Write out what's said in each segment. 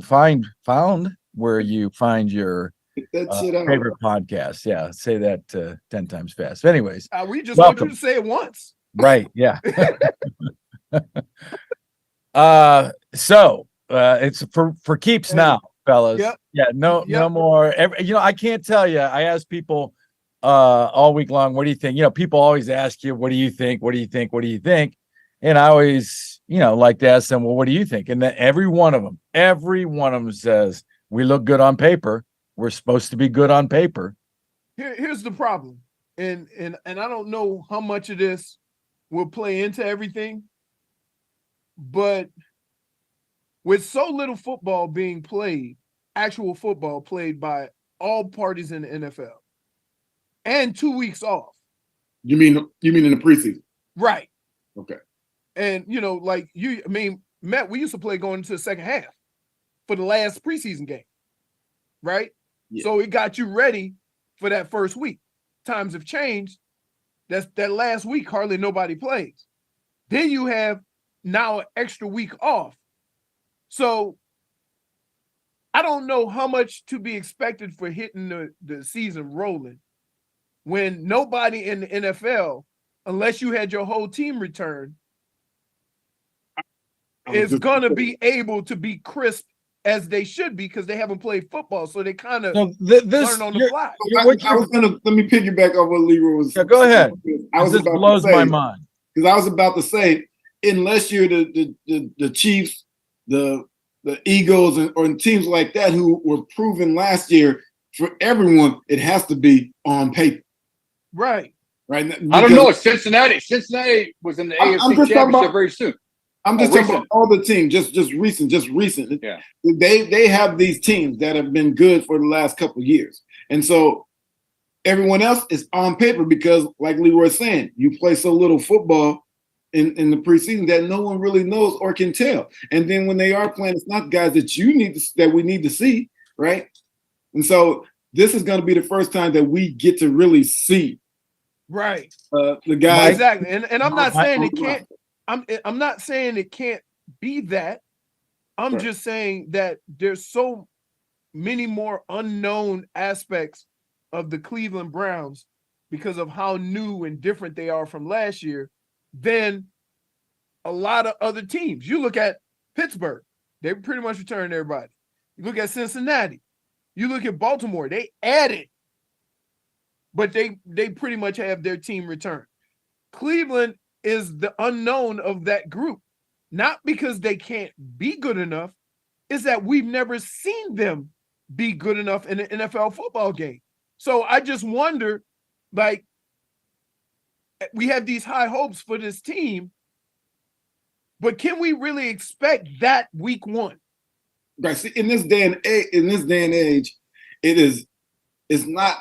found where you find your that shit out. favorite podcast. Yeah, say that 10 times fast. Anyways, we just welcome. want you to say it once. Right? Yeah. So it's for keeps now, fellas. Yep. Yeah, no more. I can't tell you. I ask people all week long, what do you think? People always ask you, what do you think? What do you think? What do you think? And I always, like to ask them, well, what do you think? And then every one of them says, we look good on paper. We're supposed to be good on paper. Here's the problem. And I don't know how much of this will play into everything, but with so little football being played, actual football played by all parties in the NFL, and 2 weeks off. You mean in the preseason? Right. Okay. And Matt, we used to play going into the second half for the last preseason game, right? Yeah. So it got you ready for that first week. Times have changed. That last week, hardly nobody plays. Then you have now an extra week off. So I don't know how much to be expected for hitting the season rolling when nobody in the NFL, unless you had your whole team return, is going to be able to be crisp as they should be because they haven't played football. So they kind of learn on the fly. Let me piggyback off what Leroy was saying. Go ahead. This blows my mind. Because I was about to say, unless you're the Chiefs, the Eagles, or teams like that who were proven last year, for everyone, it has to be on paper. Right. Right. I don't know. Cincinnati was in the AFC Championship very soon. I'm just talking about all the teams, just recent. Yeah. They have these teams that have been good for the last couple of years. And so everyone else is on paper because, like Leroy's saying, you play so little football in the preseason that no one really knows or can tell. And then when they are playing, it's not guys that we need to see, right? And so this is going to be the first time that we get to really see, right, the guys. Exactly. And I'm not saying it can't. I'm not saying it can't be that. I'm just saying that there's so many more unknown aspects of the Cleveland Browns because of how new and different they are from last year than a lot of other teams. You look at Pittsburgh, they pretty much returned everybody. You look at Cincinnati, you look at Baltimore, they added, but they pretty much have their team returned. Cleveland is the unknown of that group, not because they can't be good enough, is that we've never seen them be good enough in an NFL football game. So I just wonder, like, we have these high hopes for this team, but can we really expect that week one? Right. See, in this day and age, it's not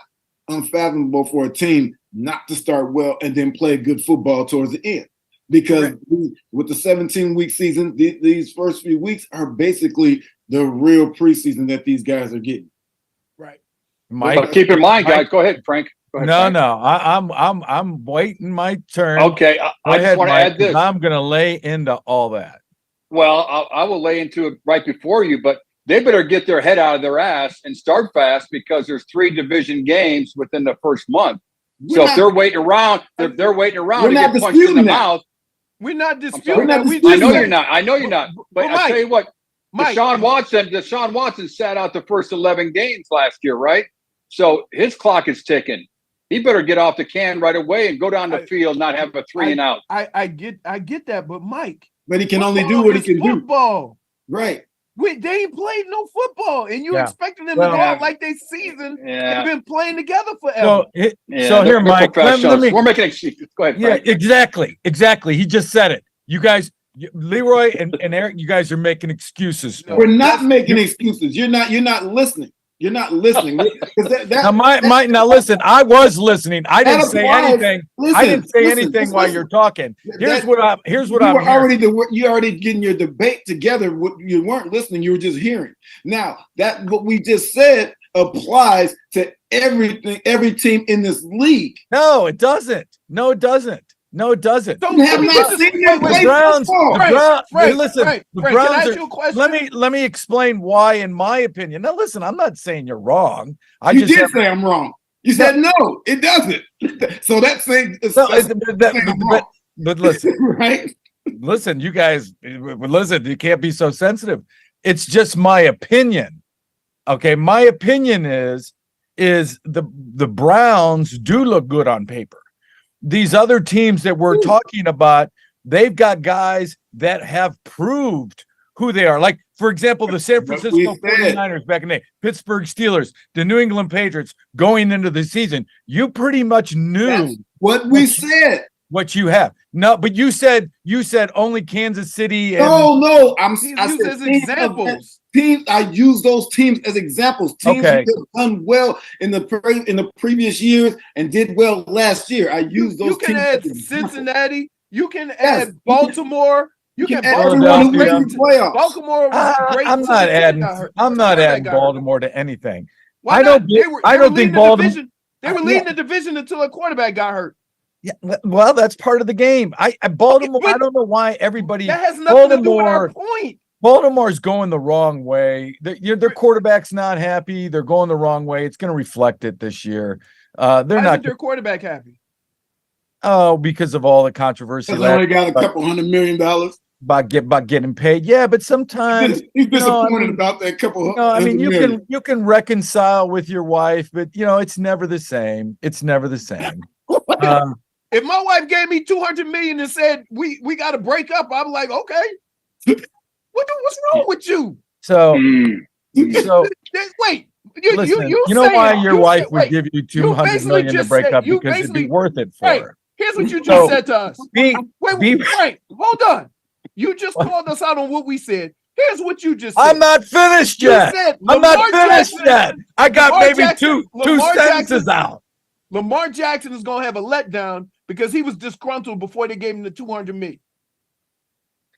unfathomable for a team not to start well and then play good football towards the end. Because with the 17-week season, these first few weeks are basically the real preseason that these guys are getting. Right. Mike, keep in mind, guys. Go ahead, Frank. No. I'm waiting my turn. Okay, I just want to add this. I'm going to lay into all that. Well, I will lay into it right before you, but they better get their head out of their ass and start fast because there's 3 division games within the first month. If they're waiting around, they're waiting around to get punched in the mouth. We're not disputing that. I know you're not. But I'll tell you what, Deshaun Watson sat out the first 11 games last year, right? So his clock is ticking. He better get off the can right away and go down the field, not have a 3 and out. I get that, but Mike. But he can only do what he can do. Football. Right. They ain't played no football, and you expecting them to go out like they season and been playing together forever. So here, Mike, we're making excuses. Go ahead, Frank. Yeah, exactly. He just said it. You guys, Leroy and Eric, you guys are making excuses. We're not making excuses. You're not listening. You're not listening. Now listen. I was listening. I didn't say anything. I didn't say anything while you're talking. Here's what I'm. You already getting your debate together. You weren't listening. You were just hearing. Now that what we just said applies to everything, every team in this league. No, it doesn't. No, it doesn't. You have not seen them play Browns. football. Listen, the Frank, Browns can I are. ask you a question? Let me explain why, in my opinion. Now, listen, I'm not saying you're wrong. You did say I'm wrong. You said no, it doesn't. So that's saying. But listen, right? Listen, you guys, listen. You can't be so sensitive. It's just my opinion. Okay, my opinion is the Browns do look good on paper. These other teams that we're talking about, they've got guys that have proved who they are. Like, for example, the San Francisco 49ers back in the day, Pittsburgh Steelers, the New England Patriots going into the season. You pretty much knew that's what we said. What you have. No, but you said only Kansas City. And no. I said as examples. Teams, I use those teams as examples. Teams that have done well in the previous years and did well last year. I use those. You can teams add Cincinnati. You can add Baltimore. You can add everyone who made the playoffs. Baltimore was great. I'm not adding Baltimore to anything. Why not? I don't think Baltimore. They were leading the division until a quarterback got hurt. Yeah, well, that's part of the game. Baltimore. I don't know why everybody. That has nothing to do with our point. Baltimore's going the wrong way. Their quarterback's not happy. They're going the wrong way. It's going to reflect it this year. They're why not. Isn't their quarterback happy? Oh, because of all the controversy. They only got a couple $100 million about getting paid. Yeah, but sometimes he's disappointed about that couple. You can reconcile with your wife, but it's never the same. It's never the same. If my wife gave me $200 million and said we got to break up, I'm like, okay. What's wrong with you? So wait. You know why your wife would give you $200 million to break up because it'd be worth it for her. Here's what you just said to us. Wait, hold on. You just called us out on what we said. Here's what you just said. I'm not finished yet. I'm not finished yet. I got maybe two sentences out. Lamar Jackson is going to have a letdown because he was disgruntled before they gave him the $200 million.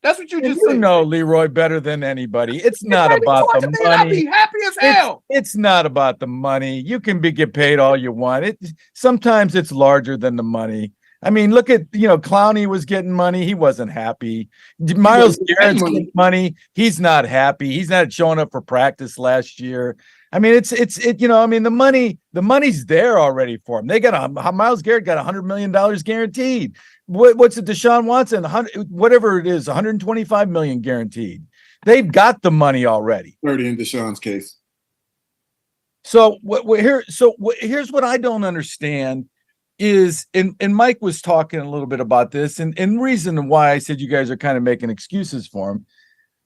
That's what you just said. You know Leroy better than anybody. It's not about the money. I'd be happy as hell. It's not about the money. You can get paid all you want. Sometimes it's larger than the money. I mean, look at Clowney was getting money. He wasn't happy. Myles Garrett's getting money. He's not happy. He's not showing up for practice last year. I mean, the money's there already for him. They got Myles Garrett got $100 million guaranteed. What's it? Deshaun Watson, whatever it is, $125 million guaranteed. They've got the money already. 30 in Deshaun's case. So here's what I don't understand is, and Mike was talking a little bit about this, and reason why I said you guys are kind of making excuses for him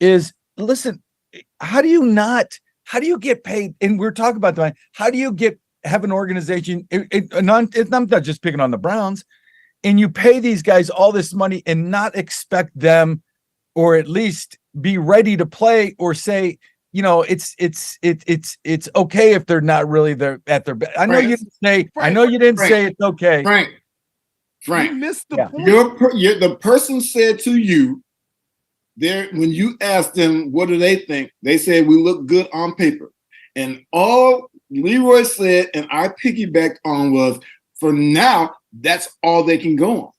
is, listen, how do you get paid? And we're talking about the money. How do you have an organization? I'm not just picking on the Browns, and you pay these guys all this money and not expect them, or at least be ready to play, or say, it's okay if they're not really there at their best. I know you didn't say. I know you didn't say it's okay. Frank, you missed the point. The person said to you, there, when you asked them what do they think, they said we look good on paper. And all Leroy said, and I piggybacked on, was for now, that's all they can go on.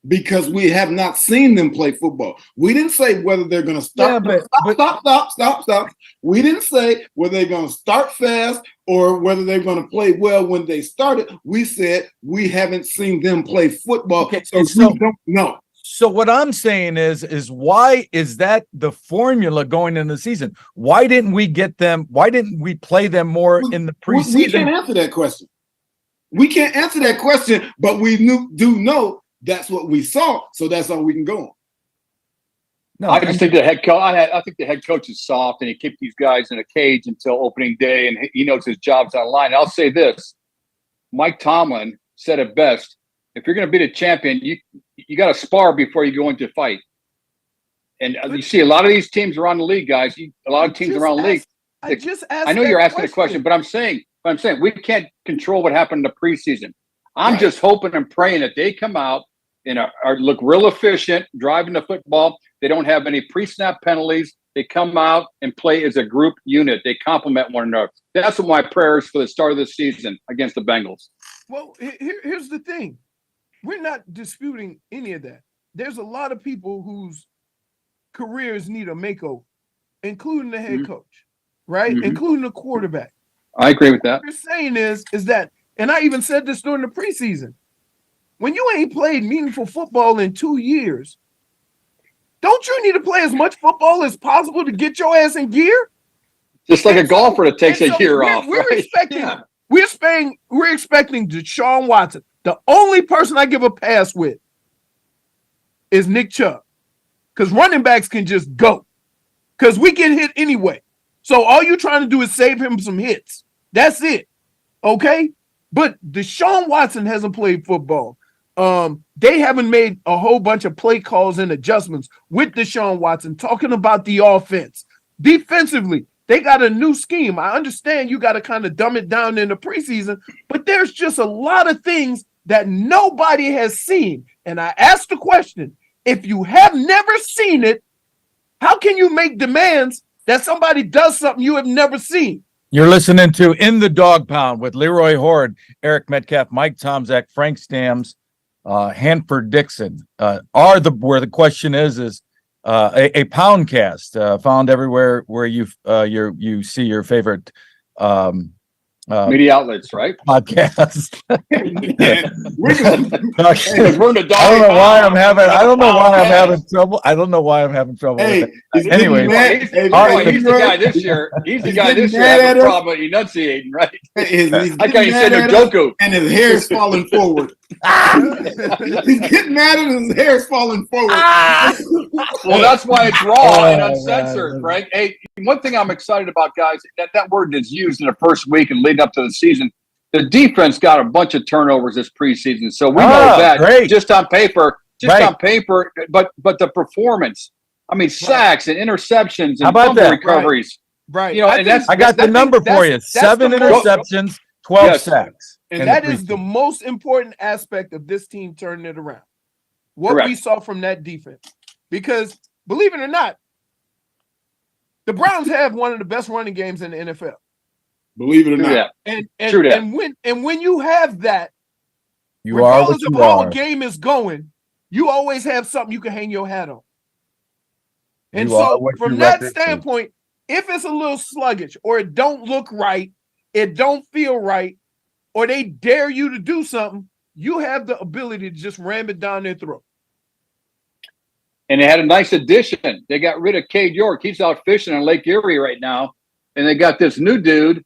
Because we have not seen them play football. We didn't say whether they're going to start. Stop. We didn't say whether they're going to start fast or whether they're going to play well when they started. We said we haven't seen them play football. Okay, so we don't know. So what I'm saying is why is that the formula going into the season? Why didn't we get them? Why didn't we play them more in the preseason? We can't answer that question. We can't answer that question, but we do know that's what we saw, so that's all we can go on. No, I just think the head coach. I think the head coach is soft, and he kept these guys in a cage until opening day, and he knows his job's on the line. I'll say this: Mike Tomlin said it best. If you're going to be the champion, you got to spar before you go into a fight. And you see a lot of these teams around the league, guys. A lot of teams around the league. I know you're asking a question, but I'm saying we can't control what happened in the preseason. I'm just hoping and praying that they come out and look real efficient, driving the football. They don't have any pre-snap penalties. They come out and play as a group unit. They complement one another. That's what my prayer is for the start of the season against the Bengals. Well, here's the thing. we're not disputing any of that. There's a lot of people whose careers need a makeover, including the head coach, right? Including the quarterback. I agree with that. What you're saying is that, and I even said this during the preseason, when you ain't played meaningful football in 2 years, don't you need to play as much football as possible to get your ass in gear? Just like a golfer that takes a year off. We're right? expecting, we're expecting Deshaun Watson. The only person I give a pass with is Nick Chubb, because running backs can just go, because we get hit anyway. So all you're trying to do is save him some hits. That's it. Okay? But Deshaun Watson hasn't played football. They haven't made a whole bunch of play calls and adjustments with Deshaun Watson, talking about the offense. Defensively, they got a new scheme. I understand you got to kind of dumb it down in the preseason, but there's just a lot of things that nobody has seen. And I asked the question, if you have never seen it, how can you make demands that somebody does something you have never seen? You're listening to In the Dog Pound with Leroy Horde, Eric Metcalf, Mike Tomzak, Frank Stams, Hanford Dixon. Where the question is a poundcast found everywhere where you see your favorite media outlets, right? Podcast. We're in a dog. I don't know why I'm having trouble. I don't know why I'm having trouble with it. Anyway, he's the guy this year. He's the guy this year having a problem enunciating, right? He's I can't say no Joku. And his hair's falling forward. He's getting mad and his hair's falling forward. Well, that's why it's raw and uncensored, Frank. Hey, one thing I'm excited about, guys, that word is used in the first week and leading up to the season. The defense got a bunch of turnovers this preseason, so we know that just on paper, but the performance. I mean, sacks and interceptions and fumble recoveries. Right. You know, and I got the number for you. 7 interceptions, 12 sacks. And that is the most important aspect of this team turning it around. What we saw from that defense. Because, believe it or not, the Browns have one of the best running games in the NFL. Believe it or not. And when you have that, you are what you how are. a game is going, you always have something you can hang your hat on. And You are so what from you that represent. standpoint, if it's a little sluggish or it don't look right, it don't feel right, or they dare you to do something, you have the ability to just ram it down their throat. And they had a nice addition. They got rid of Cade York. He's out fishing in Lake Erie right now. And they got this new dude.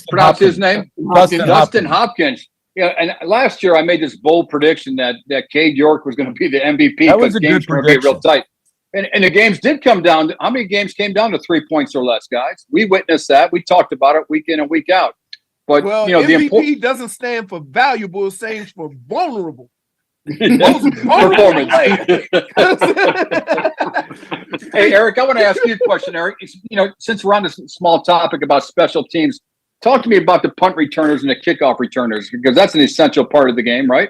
Pronounce his name? Dustin Hopkins. Yeah, and last year I made this bold prediction that Cade York was going to be the MVP. That was a good prediction. Be real tight. And the games did come down. How many games came down to 3 points or less, guys? We witnessed that. We talked about it week in and week out. But MVP doesn't stand for valuable; it stands for vulnerable. Performance. Hey, Eric, I want to ask you a question, Eric. Since we're on this small topic about special teams, talk to me about the punt returners and the kickoff returners, because that's an essential part of the game, right?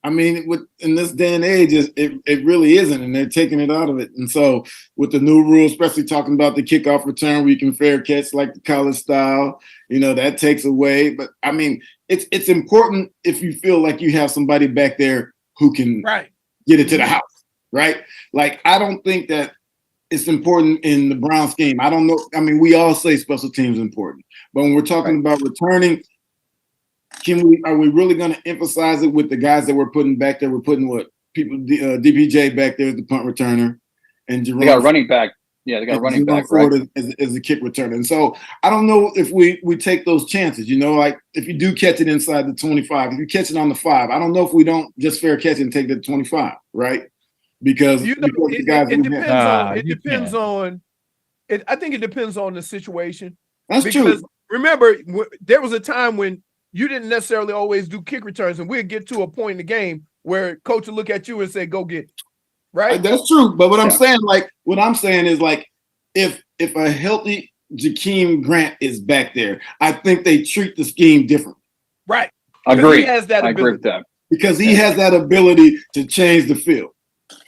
I mean, in this day and age, it really isn't, and they're taking it out of it. And so with the new rules, especially talking about the kickoff return where you can fair catch like the college style, that takes away. But, I mean, it's important if you feel like you have somebody back there who can get it to the house, right? Like, I don't think that it's important in the Browns game. I don't know. I mean, we all say special teams is important. But when we're talking about returning, are we really going to emphasize it with the guys that we're putting back there? We're putting DPJ back there as the punt returner, and Jerome. They got a running back. Yeah, they got a running back, right? As the kick returner. And so I don't know if we take those chances. Like if you do catch it inside the 25, if you catch it on the 5, I don't know if we don't just fair catch it and take it to 25, right? Because it depends on. I think it depends on the situation. That's true. Remember, there was a time when you didn't necessarily always do kick returns, and we'll get to a point in the game where coach will look at you and say, "Go get it." Right? That's true. But what I'm saying is like, if a healthy Jakeem Grant is back there, I think they treat the scheme differently. Right. Agree. He has that ability. I agree with that. Because he has that ability to change the field.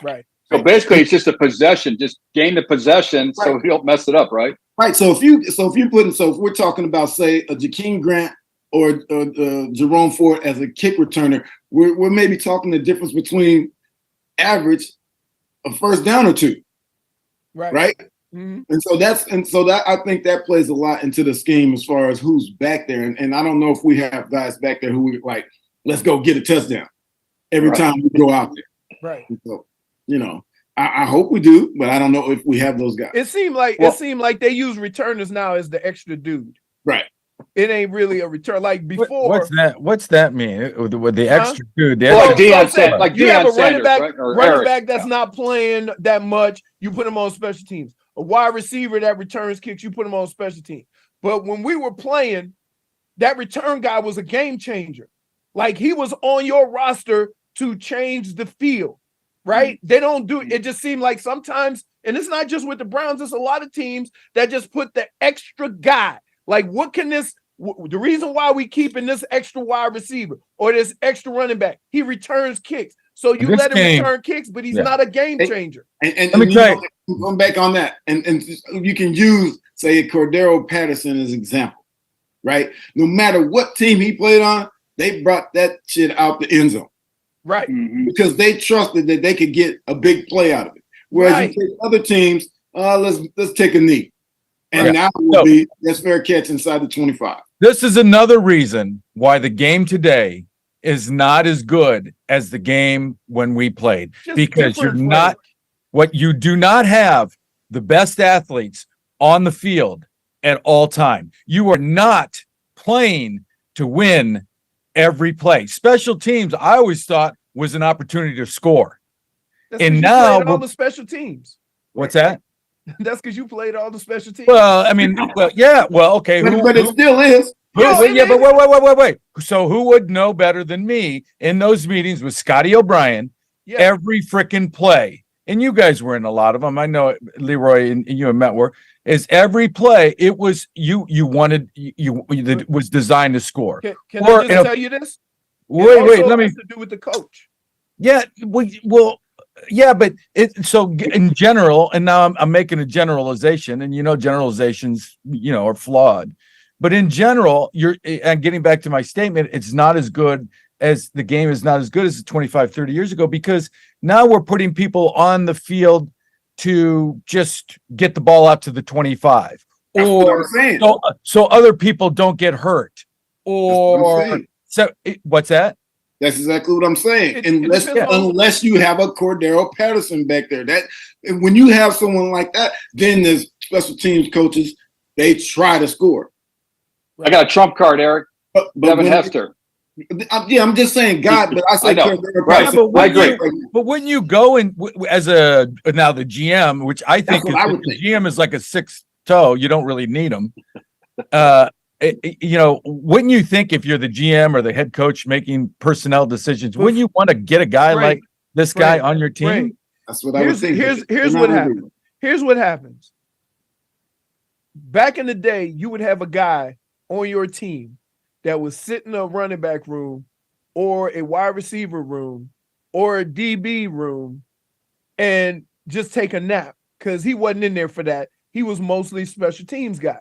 Right. So basically, it's just a possession. Just gain the possession so he don't mess it up, right? Right. So if we're talking about, say, a Jakeem Grant or Jerome Ford as a kick returner, we're maybe talking the difference between average a first down or two. Right. Mm-hmm. And so that I think that plays a lot into the scheme as far as who's back there. And I don't know if we have guys back there who we like, let's go get a touchdown every time we go out there. Right. And so, I hope we do, but I don't know if we have those guys. It seemed like they use returners now as the extra dude. Right. It ain't really a return like before. What's that mean? With the extra dude? Like Deion said, you have a running back, right? running back that's not playing that much. You put him on special teams. A wide receiver that returns kicks, you put him on special teams. But when we were playing, that return guy was a game changer. Like he was on your roster to change the field, right? They don't do it. It just seemed like sometimes, and it's not just with the Browns, it's a lot of teams that just put the extra guy. Like, what can the reason why we keeping this extra wide receiver or this extra running back, he returns kicks. So you let him return kicks, but he's not a game changer. And let me tell you, going back on that, and you can use, say, Cordero Patterson as an example, right? No matter what team he played on, they brought that shit out the end zone. Right. Because they trusted that they could get a big play out of it. Whereas you take other teams, let's take a knee. And now it will be that's fair catch inside the 25. This is another reason why the game today is not as good as the game when we played. Just because you do not have the best athletes on the field at all time. You are not playing to win every play. Special teams, I always thought, was an opportunity to score. And now all the special teams. What's that? That's because you played all the special teams. Well, I mean, okay. But it still is. But wait. So who would know better than me in those meetings with Scotty O'Brien? Yeah. Every freaking play, and you guys were in a lot of them. I know Leroy and you and Matt were. Is every play? It was you wanted that was designed to score. Can I just tell you this? Wait. Let me has to do with the coach. Yeah. Well. Yeah, but so in general, and now I'm making a generalization, and generalizations, are flawed. But in general, and getting back to my statement, it's not as good as the game is not as good as 25, 30 years ago, because now we're putting people on the field to just get the ball out to the 25, or so other people don't get hurt, or what's that? That's exactly what I'm saying. Unless you have a Cordero Patterson back there, that when you have someone like that, then there's special teams coaches. They try to score. I got a trump card, Eric. Devin Hester. I'm just saying, God, but I say Cordero Patterson. I agree. But wouldn't you go and as now the GM, which I think the GM is like a sixth toe. You don't really need him. Wouldn't you think if you're the GM or the head coach making personnel decisions, wouldn't you want to get a guy like this guy on your team? That's what I would think. Here's what happens. Here's what happens. Back in the day, you would have a guy on your team that would sit in a running back room or a wide receiver room or a DB room and just take a nap because he wasn't in there for that. He was mostly special teams guy.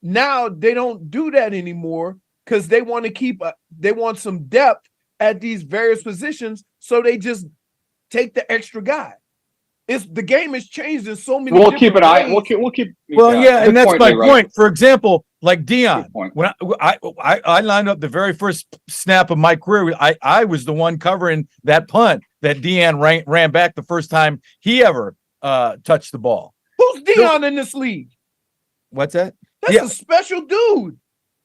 Now they don't do that anymore because they want to they want some depth at these various positions, so they just take the extra guy. The game has changed in so many. We'll keep an eye. ways. We'll keep. And that's my point. For example, like Deion, when I lined up the very first snap of my career, I was the one covering that punt that Deion ran back the first time he ever touched the ball. Who's Deion in this league? What's that? That's a special dude.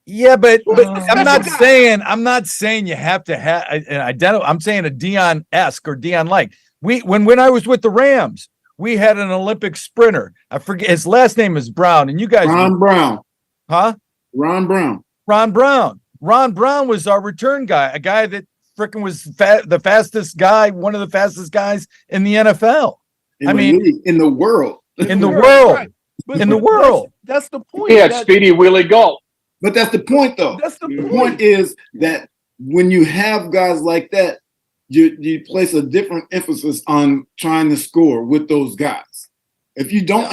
Yeah, but I'm not saying you have to have an identity. I'm saying a Deion-esque or Deion-like. When I was with the Rams, we had an Olympic sprinter. I forget his last name is Brown, and you guys Ron Brown. Huh? Ron Brown. Ron Brown was our return guy, a guy that freaking was the fastest guy, one of the fastest guys in the NFL. In the world. In the world. Right. In the world. That's the point. He had Speedy Willie Galt. But that's the point, though. That's the point is that when you have guys like that, you place a different emphasis on trying to score with those guys. If you don't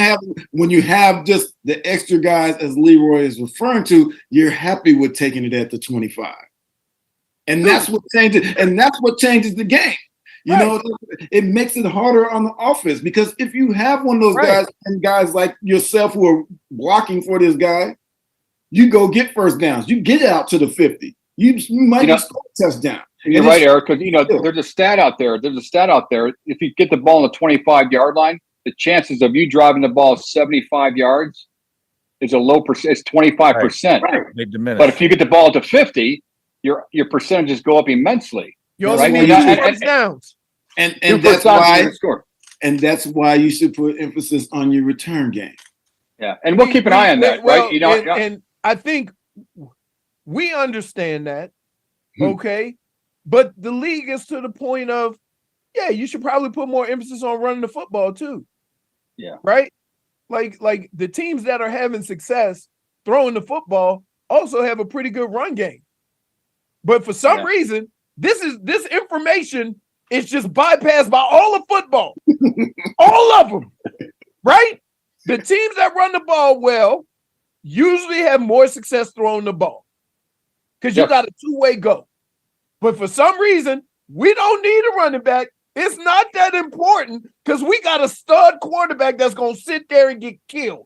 when you have just the extra guys, as Leroy is referring to, you're happy with taking it at the 25. And that's what changes. And that's what changes the game. You know, it makes it harder on the offense because if you have one of those guys and guys like yourself who are blocking for this guy, you go get first downs. You get it out to the 50. You might score a touchdown. You're right, Eric, because there's a stat out there. If you get the ball on the 25-yard line, the chances of you driving the ball 75 yards is a low percent. It's 25%. Right. They diminish. But if you get the ball to 50, your percentages go up immensely. You also need first downs. And that's why you should put emphasis on your return game. Yeah, and we'll keep an eye on that, right? And I think we understand that, okay? But the league is to the point of, you should probably put more emphasis on running the football too. Yeah. Right? Like the teams that are having success throwing the football also have a pretty good run game. But for some reason, this information is just bypassed by all of football. All of them. Right? The teams that run the ball well usually have more success throwing the ball. Because you got a two-way go. But for some reason, we don't need a running back. It's not that important because we got a stud quarterback that's going to sit there and get killed.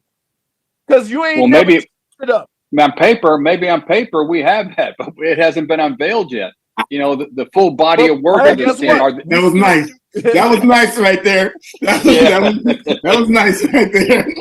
Because you ain't maybe it up. On paper, we have that, but it hasn't been unveiled yet. You know, the full body of work of this team. That was nice. That was nice right there. That was nice right there.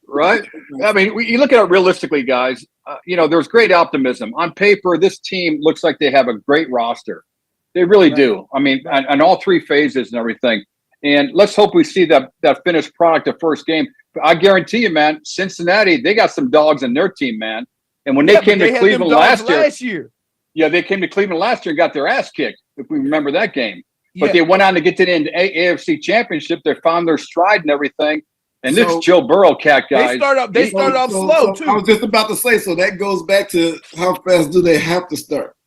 Right? I mean, you look at it realistically, guys. There's great optimism. On paper, this team looks like they have a great roster. They really do. I mean, on all three phases and everything. And let's hope we see that finished product the first game. I guarantee you, man, Cincinnati, they got some dogs in their team, man. And when they came to Cleveland last year. Yeah, they came to Cleveland last year and got their ass kicked, if we remember that game. But they went on to get to the AFC Championship. They found their stride and everything. And this Joe Burrow cat, guys. They start off slow, too. I was just about to say, so that goes back to how fast do they have to start?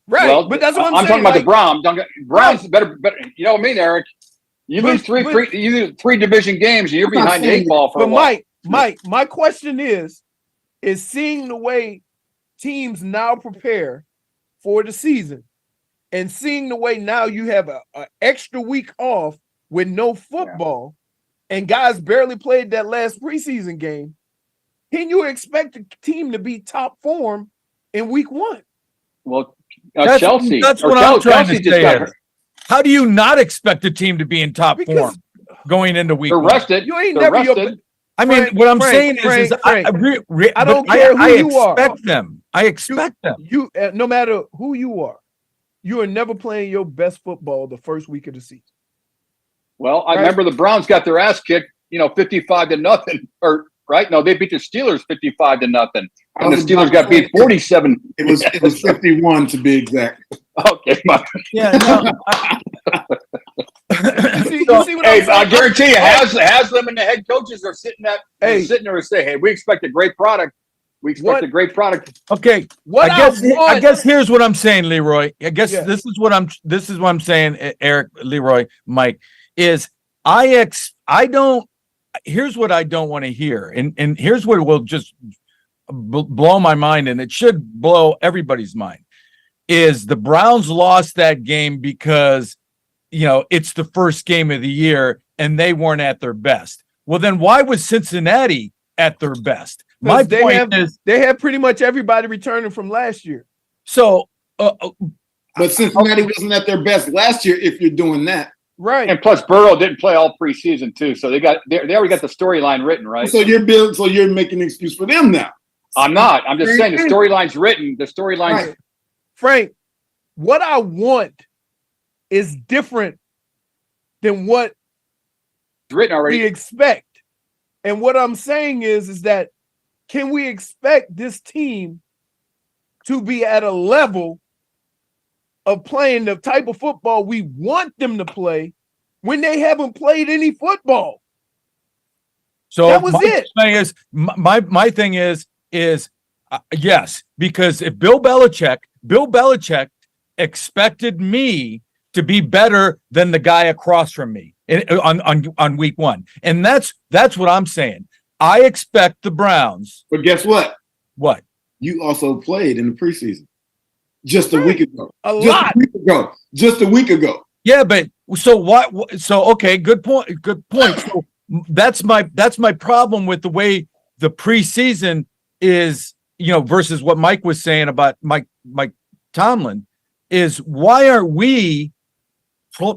Right, well, but that's what I'm saying. I'm talking about the Browns. Browns better. You know what I mean, Eric? You lose three division games, and you're behind the 8 ball for a while. Mike, my question is seeing the way teams now prepare for the season and seeing the way now you have an extra week off with no football and guys barely played that last preseason game, can you expect the team to be top form in week 1? Well, Chelsea. That's what I'm trying to say. How do you not expect the team to be in top form going into week 1? They're rested. You ain't never rested. I mean, what I'm saying is I don't care who you are. I expect them. You, no matter who you are never playing your best football the first week of the season. Well, I remember the Browns got their ass kicked, 55-0, or right? No, they beat the Steelers 55-0, and the Steelers got beat 47. It was 51 to be exact. Okay, yeah. No, you see what I guarantee you, Haslam and the head coaches are sitting there and say, "Hey, we expect a great product. We expect a great product." Okay, I guess here's what I'm saying, Leroy. I guess this is what I'm saying, Eric, Leroy, Mike. Is here's what I don't want to hear, and here's what will just blow my mind, and it should blow everybody's mind. Is the Browns lost that game because it's the first game of the year and they weren't at their best. Well, then why was Cincinnati at their best? My point is they have pretty much everybody returning from last year. So, but Cincinnati wasn't at their best last year. If you're doing that, right? And plus, Burrow didn't play all preseason too, so they already got the storyline written, right? So you're making an excuse for them now. I'm not. I'm just saying the storyline's written. The storyline's right. Frank, what I want is different than what written already. We expect. And what I'm saying is that can we expect this team to be at a level of playing the type of football we want them to play when they haven't played any football? So that was it. My thing is yes, because if Bill Belichick expected me to be better than the guy across from me on week 1. And that's what I'm saying. I expect the Browns. But guess what? What? You also played in the preseason. just a week ago. Just a week ago. Yeah, but so what? So okay, good point. Good point. So that's my problem with the way the preseason is, versus what Mike was saying about Mike Tomlin, is why aren't we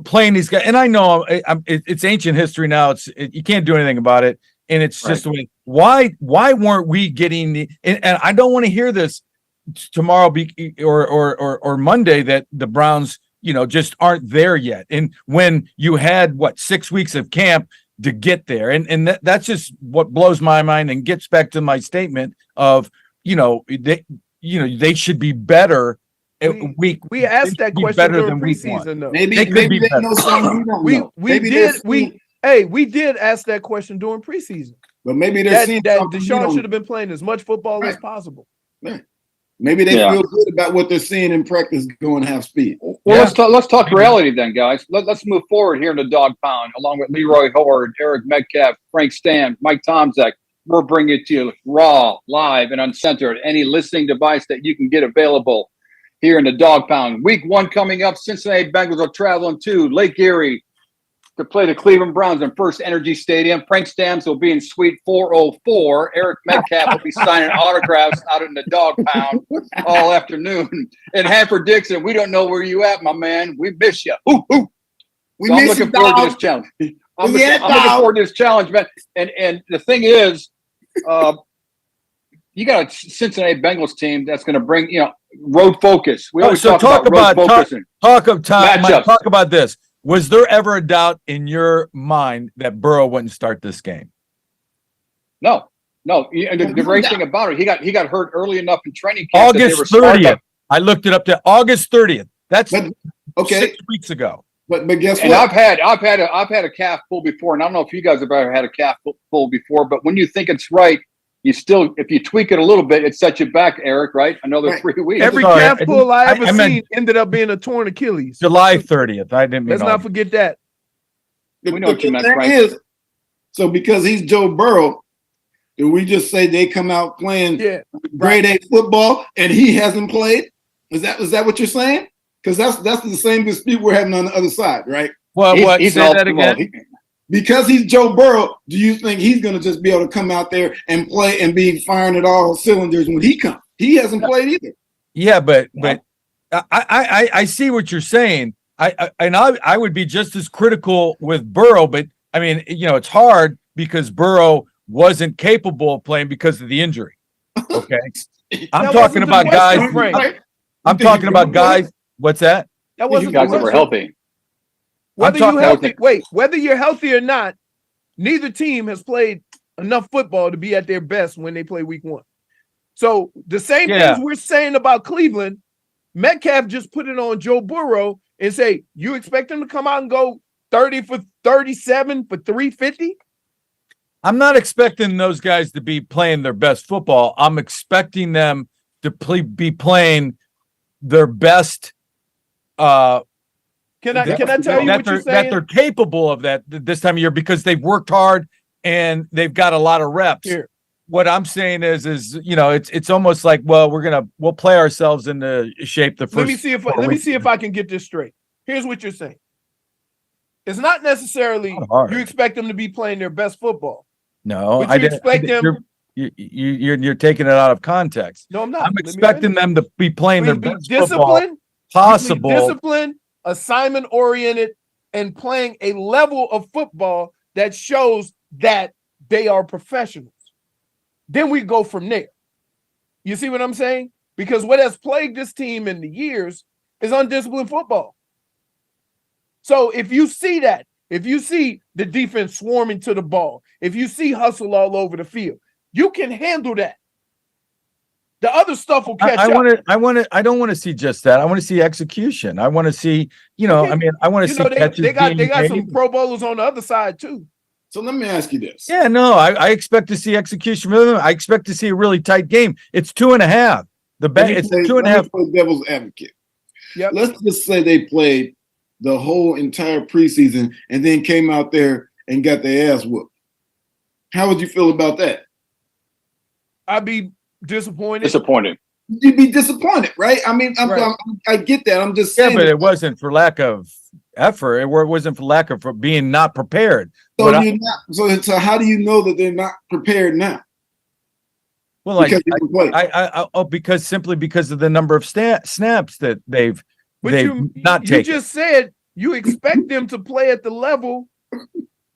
playing these guys? And I know it's ancient history now. You can't do anything about it, and it's just the way. Why weren't we getting the? And I don't want to hear this tomorrow or Monday that the Browns just aren't there yet. And when you had 6 weeks of camp to get there, and that's just what blows my mind and gets back to my statement of they should be better. We asked that question during preseason though. Maybe they know something we don't know. We did ask that question during preseason. But maybe they're seeing that Deshaun should have been playing as much football as possible. Right. Maybe they feel good about what they're seeing in practice going half speed. Well, let's talk reality then, guys. Let's move forward here in the Dog Pound, along with Leroy Howard, Eric Metcalf, Frank Stam, Mike Tomczak. We're bringing it to you raw, live, and uncensored. Any listening device that you can get available here in the Dog Pound. Week 1 coming up. Cincinnati Bengals are traveling to Lake Erie to play the Cleveland Browns in First Energy Stadium. Frank Stams will be in Suite 404. Eric Metcalf will be signing autographs out in the Dog Pound all afternoon. And Hanford Dixon, we don't know where you at, my man. We miss you. I'm looking forward to this challenge. I'm looking forward to this challenge, man. And the thing is, you got a Cincinnati Bengals team that's going to bring, road focus. We always talk about road focusing. Talk about this. Was there ever a doubt in your mind that Burrow wouldn't start this game? No. And the great thing about it, he got hurt early enough in training camp. August 30th. I looked it up to August 30th. That's 6 weeks ago. But guess and what? I've had a calf pull before, and I don't know if you guys have ever had a calf pull before, but when you think it's right, you still, if you tweak it a little bit, it sets you back, Eric, right? Another 3 weeks. Every calf pull I ever seen ended up being a torn Achilles. July 30th. I didn't mean Let's not forget that. We know what you meant, Frank. So because he's Joe Burrow, do we just say they come out playing grade A football and he hasn't played? Is that what you're saying? Because that's the same dispute we're having on the other side, right? Well, say that again. Because he's Joe Burrow, do you think he's going to just be able to come out there and play and be firing at all cylinders when he comes? He hasn't played either. Yeah, but I see what you're saying. I would be just as critical with Burrow, but I mean, it's hard because Burrow wasn't capable of playing because of the injury. Okay, I'm talking about guys. I'm talking about guys. What's that? That wasn't guys that were healthy. Whether you're healthy or not, neither team has played enough football to be at their best when they play week 1. So the same things we're saying about Cleveland, Metcalf just put it on Joe Burrow and say, you expect him to come out and go 30 for 37 for 350? I'm not expecting those guys to be playing their best football. I'm expecting them to be playing their best Can I tell you what you're saying? That they're capable of that this time of year because they've worked hard and they've got a lot of reps. Here. What I'm saying is it's almost like, well, we'll play ourselves into shape the first. Let me see if I can get this straight. Here's what you're saying. It's not necessarily you expect them to be playing their best football. No, I didn't expect them. You're taking it out of context. No, I'm not. I'm expecting them to be playing their best football possible. Discipline, assignment oriented, and playing a level of football that shows that they are professionals. Then we go from there. You see what I'm saying? Because what has plagued this team in the years is undisciplined football. So if you see that, if you see the defense swarming to the ball, if you see hustle all over the field, you can handle that. The other stuff will catch up. I don't want to see just that. I want to see execution. I want to see, I want to see catches. They got some Pro Bowlers on the other side too. So let me ask you this. Yeah, no, I expect to see execution from them. I expect to see a really tight game. It's 2.5. It's 2.5. Play devil's advocate. Yep. Let's just say they played the whole entire preseason and then came out there and got their ass whooped. How would you feel about that? I'd be disappointed. you'd be disappointed, right? I mean, I get that. I'm just saying. Yeah, but it wasn't for lack of effort. It wasn't for lack of being not prepared. So how do you know that they're not prepared now? Well, because simply because of the number of snaps that they've not taken. You just said you expect them to play at the level,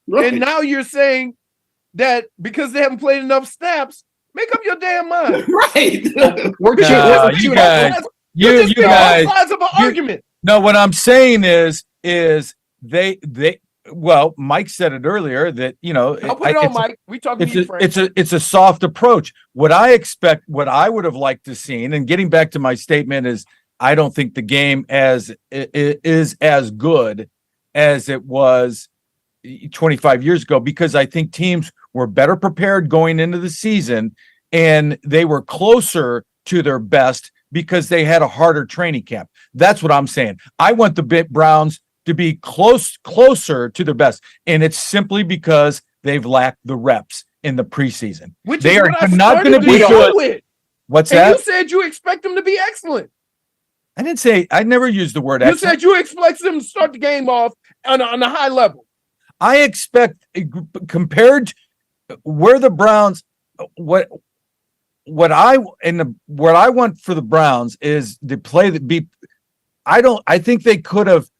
right. And now you're saying that because they haven't played enough snaps, make up your damn mind. Right. You guys sides of an argument. No, what I'm saying is they well, Mike said it earlier that, I'll put it on, Mike. We talking to you, Frank. It's a soft approach. What I would have liked to seen, and getting back to my statement, is I don't think the game is as good as it was 25 years ago, because I think teams were better prepared going into the season and they were closer to their best because they had a harder training camp. That's what I'm saying. I want the Browns to be closer to their best, and it's simply because they've lacked the reps in the preseason. They are not going to be good. What's that? You said you expect them to be excellent. I didn't say. I never used the word excellent. You said you expect them to start the game off on a high level. I expect, compared to where the Browns, what I want for the Browns is to play I think they could have.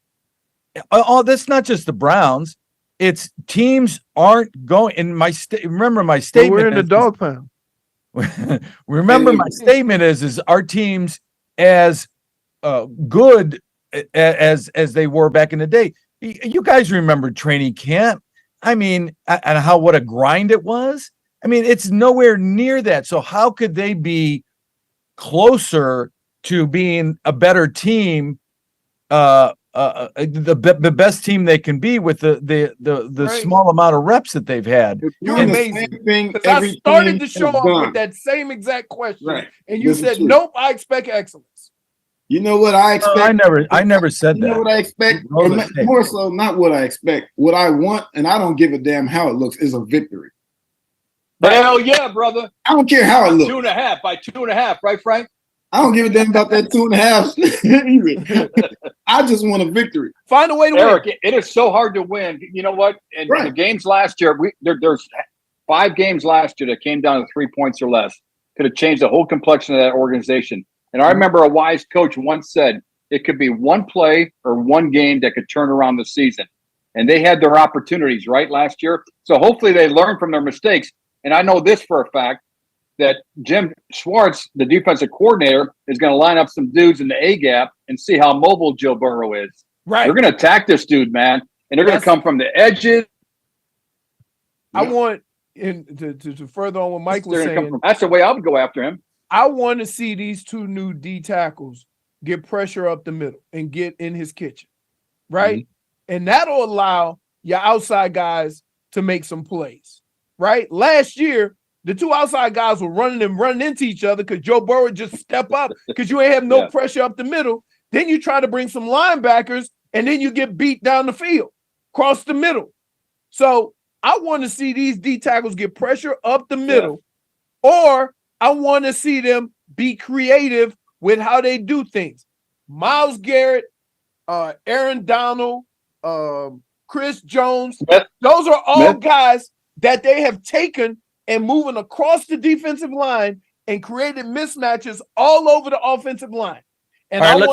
Oh, that's not just the Browns. It's teams aren't going. Remember my statement. We're in the dog pound. Remember my statement is our teams as good as they were back in the day. You guys remember training camp? I mean, and what a grind it was. I mean, it's nowhere near that. So how could they be closer to being a better team? The best team they can be with the right. Small amount of reps that they've had. You're amazing. I started the show off with that same exact question, right. And you said, "Nope, I expect excellence." You know what I expect? I never said that. You know what I expect? More so, not what I expect. What I want, and I don't give a damn how it looks, is a victory. Hell yeah, brother! I don't care how it looks. 2.5 by 2.5, right, Frank? I don't give a damn about that 2.5. I just want a victory. Find a way to win. It is so hard to win. You know what? In the games last year, there's 5 games last year that came down to 3 points or less. Could have changed the whole complexion of that organization. And I remember a wise coach once said it could be one play or one game that could turn around the season. And they had their opportunities, right, last year. So hopefully they learn from their mistakes. And I know this for a fact, that Jim Schwartz, the defensive coordinator, is going to line up some dudes in the A-gap and see how mobile Joe Burrow is. Right. They're going to attack this dude, man. And they're going to come from the edges. I want, to further on what Mike was saying. That's the way I would go after him. I want to see these 2 new D tackles get pressure up the middle and get in his kitchen, right? Mm-hmm. And that'll allow your outside guys to make some plays, right? Last year, the 2 outside guys were running into each other because Joe Burrow just step up because you ain't have no pressure up the middle. Then you try to bring some linebackers, and then you get beat down the field, cross the middle. So I want to see these D tackles get pressure up the middle, or I want to see them be creative with how they do things. Myles Garrett, Aaron Donald, Chris Jones, those are all guys that they have taken and moving across the defensive line and created mismatches all over the offensive line. And all right,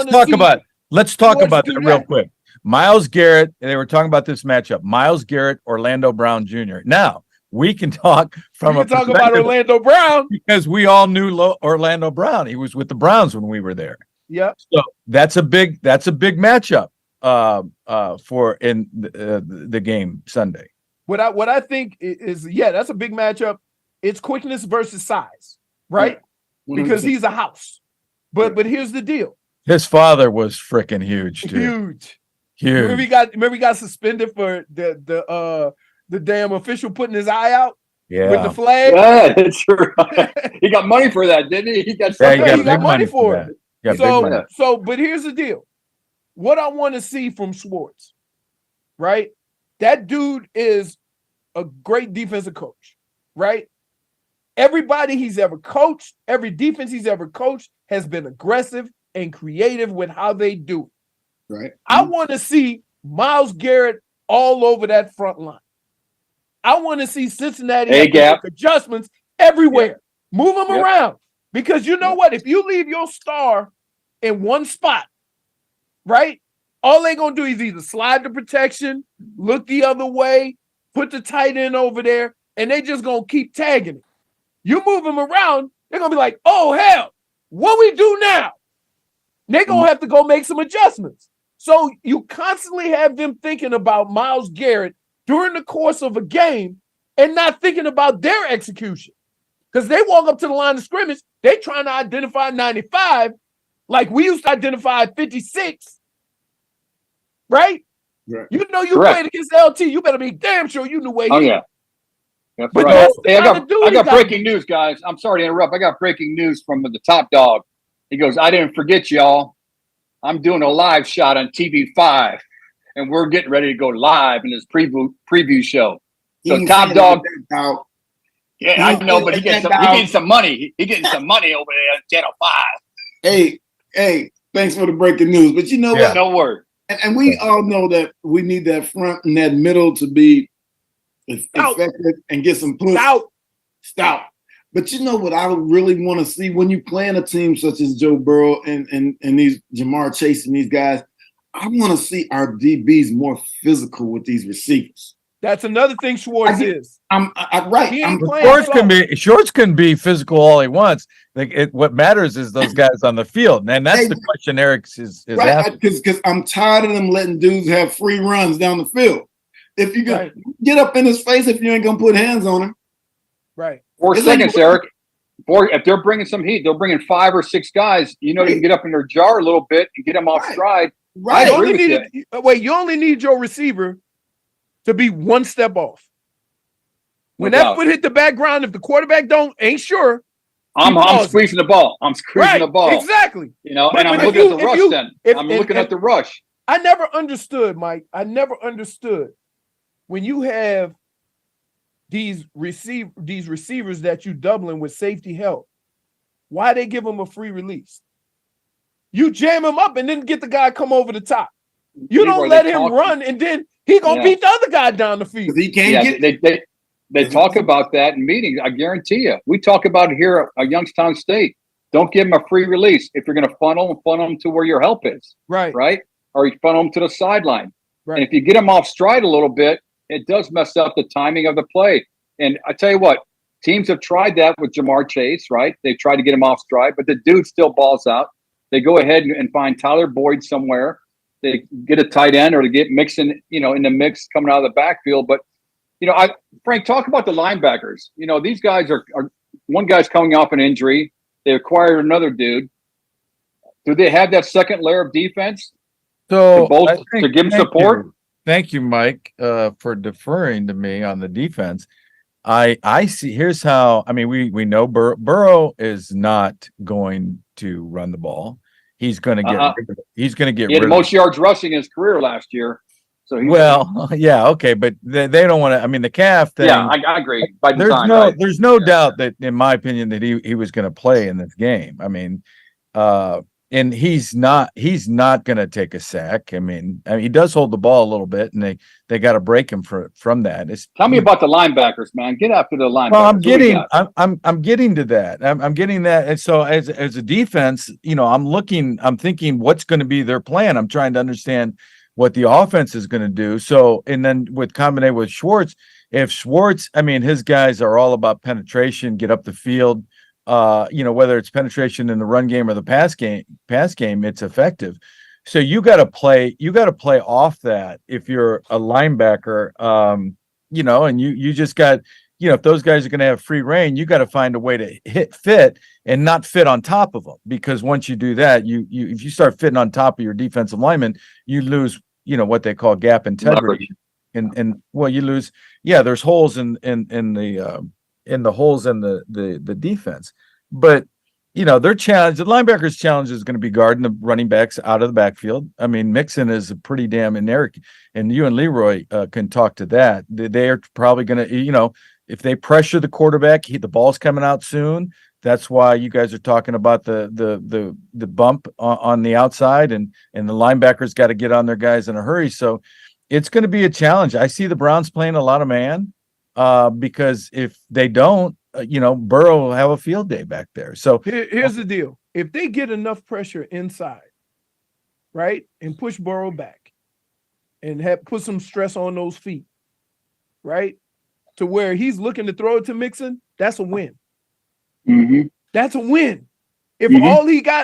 let's talk about that real quick. Myles Garrett, they were talking about this matchup. Myles Garrett, Orlando Brown Jr. Now, we can talk about Orlando Brown because we all knew Orlando Brown. He was with the Browns when we were there. Yeah. So that's a big matchup for in the game Sunday. What I think is, that's a big matchup. It's quickness versus size, right? Yeah. Because he's a house. But here's the deal. His father was freaking huge, dude. Huge. Remember he got suspended for the damn official putting his eye out with the flag. Yeah, that's right. He got money for that, didn't he? He got money for it. So, but here's the deal. What I want to see from Schwartz, right? That dude is a great defensive coach, right? Everybody he's ever coached, every defense he's ever coached has been aggressive and creative with how they do it. Right. I want to see Myles Garrett all over that front line. I want to see Cincinnati have to make adjustments everywhere. Move them around. Because you know what? If you leave your star in one spot, right? All they're going to do is either slide the protection, look the other way, put the tight end over there, and they just going to keep tagging it. You move them around, they're going to be like, oh, hell, what we do now? They're going to have to go make some adjustments. So you constantly have them thinking about Myles Garrett during the course of a game and not thinking about their execution. Because they walk up to the line of scrimmage, they trying to identify 95 like we used to identify 56, right? You know you played against LT, you better be damn sure you knew where he was. That's but right. Hey, I got breaking news, guys. I'm sorry to interrupt. I got breaking news from the top dog. He goes, I didn't forget y'all. I'm doing a live shot on TV5, and we're getting ready to go live in this preview show. So top dog. Yeah, I know, but he getting some money. He getting some money over there on Channel 5. Hey, thanks for the breaking news. But you know what? No word. And we all know that we need that front and that middle to be effective and get some push. Stout. But you know what I really want to see when you playing a team such as Joe Burrow and these Jamar Chase and these guys, I want to see our DBs more physical with these receivers. That's another thing Schwartz is. Schwartz can be physical all he wants. What matters is those guys on the field, and that's the question Eric is asking. Because I'm tired of them letting dudes have free runs down the field. If you get up in his face, if you ain't gonna put hands on him, right? 4 seconds, Eric. If they're bringing some heat, they're bringing 5 or 6 guys. You know, you can get up in their jar a little bit and get them off stride. Right. You only need your receiver to be one step off. When that foot hit the background, if the quarterback ain't sure, I'm squeezing the ball. I'm squeezing the ball. Exactly. You know, and I'm looking at the rush. I'm looking at the rush. I never understood, Mike. I never understood when you have these receivers that you doubling with safety help. Why they give them a free release? You jam him up and then get the guy come over the top. You don't let him run, and then he gonna beat the other guy down the field. He can't get. They talk about that in meetings. I guarantee you. We talk about it here at Youngstown State. Don't give them a free release. If you're going to funnel them to where your help is, right, or you funnel them to the sideline. Right. And if you get them off stride a little bit, it does mess up the timing of the play. And I tell you what, teams have tried that with Jamar Chase, right? They tried to get him off stride, but the dude still balls out. They go ahead and find Tyler Boyd somewhere. They get a tight end or to get mixing, in the mix coming out of the backfield. But, Frank, talk about the linebackers. These guys are one guy's coming off an injury. They acquired another dude. Do they have that second layer of defense to give them support? Thank you, Mike, for deferring to me on the defense. I see. Here's how. I mean, we know Burrow is not going to run the ball. He's going to get. He's going to get. He had the most yards rushing in his career last year. So okay, but they don't want to. I mean, the calf thing. Yeah, I agree. By design, there's no doubt that, in my opinion, that he was going to play in this game. I mean, and he's not going to take a sack. I mean, he does hold the ball a little bit, and they got to break him from that. Tell me about the linebackers, man. Get after the linebackers. Well, I'm getting to that. I'm getting that. And so as a defense, I'm thinking what's going to be their plan. I'm trying to understand what the offense is going to do. So, and then combined with Schwartz, his guys are all about penetration, get up the field. Whether it's penetration in the run game or the pass game, it's effective. So you got to play off that if you're a linebacker, and you just got, if those guys are going to have free reign, you got to find a way to fit and not fit on top of them. Because once you do that, if you start fitting on top of your defensive lineman, you lose, what they call gap integrity. And you lose. Yeah, there's holes in the holes in the defense. But their challenge, the linebackers' challenge is going to be guarding the running backs out of the backfield. I mean, Mixon is a pretty damn, and Eric and you and Leroy can talk to that. They are probably going to, if they pressure the quarterback, the ball's coming out soon. That's why you guys are talking about the bump on the outside, and the linebackers got to get on their guys in a hurry. So it's going to be a challenge. I see the Browns playing a lot of man because if they don't, Burrow will have a field day back there. So here's the deal: if they get enough pressure inside, right, and push Burrow back, and put some stress on those feet, right, to where he's looking to throw it to Mixon, that's a win. Mm-hmm. That's a win. If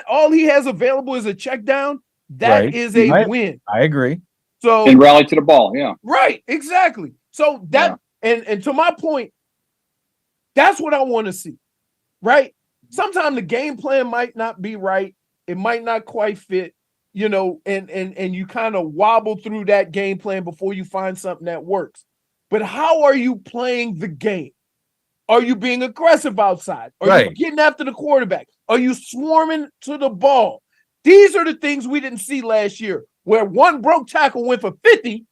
all he has available is a check down, that is a win. I agree. So and rally to the ball, yeah. Right, exactly. So that and to my point, that's what I want to see. Right? Sometimes the game plan might not be right. It might not quite fit, and you kind of wobble through that game plan before you find something that works. But how are you playing the game? Are you being aggressive outside? Are you getting after the quarterback? Are you swarming to the ball? These are the things we didn't see last year, where one broke tackle went for 50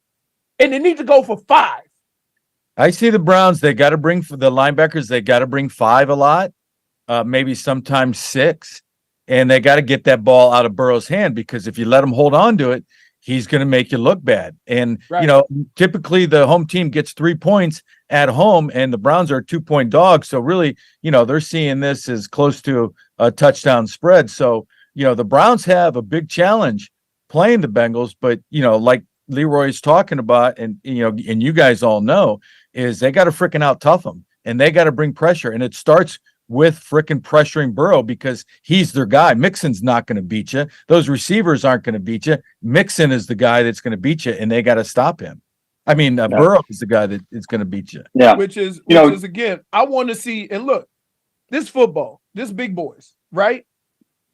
and they need to go for 5. I see the Browns. They got to bring for the linebackers. They got to bring 5 a lot, maybe sometimes 6. And they got to get that ball out of Burrow's hand, because if you let him hold on to it, he's going to make you look bad. And, typically the home team gets 3 points at home, and the Browns are a 2-point dog. So really, they're seeing this as close to a touchdown spread. So, the Browns have a big challenge playing the Bengals, but, like Leroy's talking about, and, and you guys all know, is they got to freaking out tough them, and they got to bring pressure. And it starts with freaking pressuring Burrow, because he's their guy. Mixon's not going to beat you. Those receivers aren't going to beat you. Mixon is the guy that's going to beat you, and they got to stop him. I mean, Burrow is the guy that is going to beat you. Yeah. Which is again, I want to see, and look, this football, this big boys, right?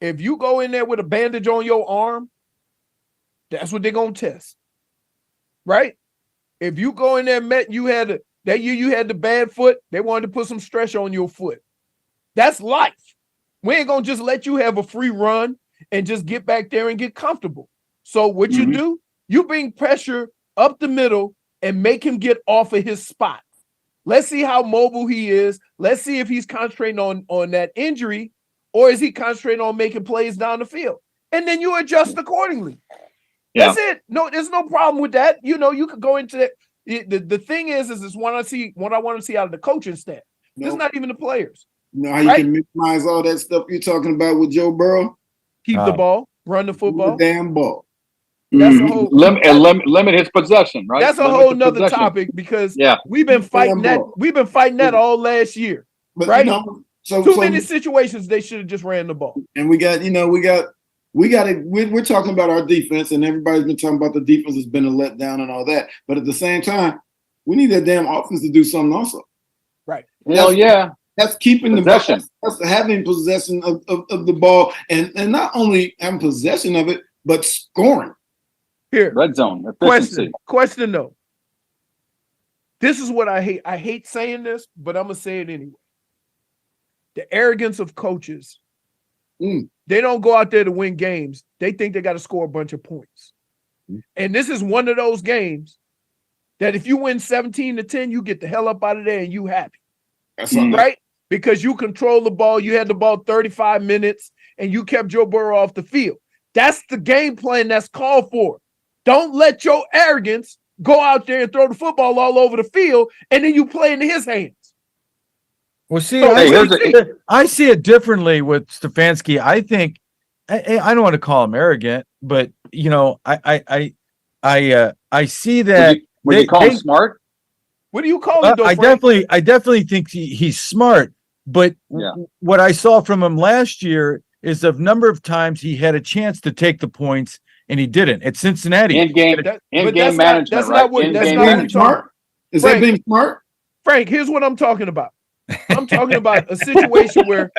If you go in there with a bandage on your arm, that's what they're going to test. Right? If you go in there, you had the bad foot, they wanted to put some stress on your foot. That's life. We ain't going to just let you have a free run and just get back there and get comfortable. So what you do, you bring pressure up the middle and make him get off of his spot. Let's see how mobile he is. Let's see if he's concentrating on that injury, or is he concentrating on making plays down the field? And then you adjust accordingly. Yeah. That's it. No, there's no problem with that. You could go into that. The thing is what I want to see out of the coaching staff. No. It's not even the players. How you can minimize all that stuff you're talking about with Joe Burrow? Keep the ball, run the football. The damn ball. That's a whole limit his possession, right? That's a whole nother topic, because we've been fighting that. We've been fighting that all last year, but, right? Too many situations they should have just ran the ball. And we're talking about our defense, and everybody's been talking about the defense has been a letdown and all that. But at the same time, we need that damn offense to do something also. Right. That's keeping possession. That's having possession of the ball, and not only having possession of it, but scoring. Here, red zone efficiency. Question though. This is what I hate. I hate saying this, but I'm gonna say it anyway. The arrogance of coaches. They don't go out there to win games. They think they got to score a bunch of points. And this is one of those games that if you win 17-10, you get the hell up out of there and you happy. That's right? Because you control the ball. You had the ball 35 minutes and you kept Joe Burrow off the field. That's the game plan that's called for. Don't let your arrogance go out there and throw the football all over the field, and then you play into his hands. Well, see, I see it differently with Stefanski. I think I don't want to call him arrogant, but I see that. Would you call him smart? What do you call him? I definitely think he's smart. But what I saw from him last year is a number of times he had a chance to take the points and he didn't. At Cincinnati, in-game management. That's not what being smart. Is that being smart? Frank, here's what I'm talking about. I'm talking about a situation where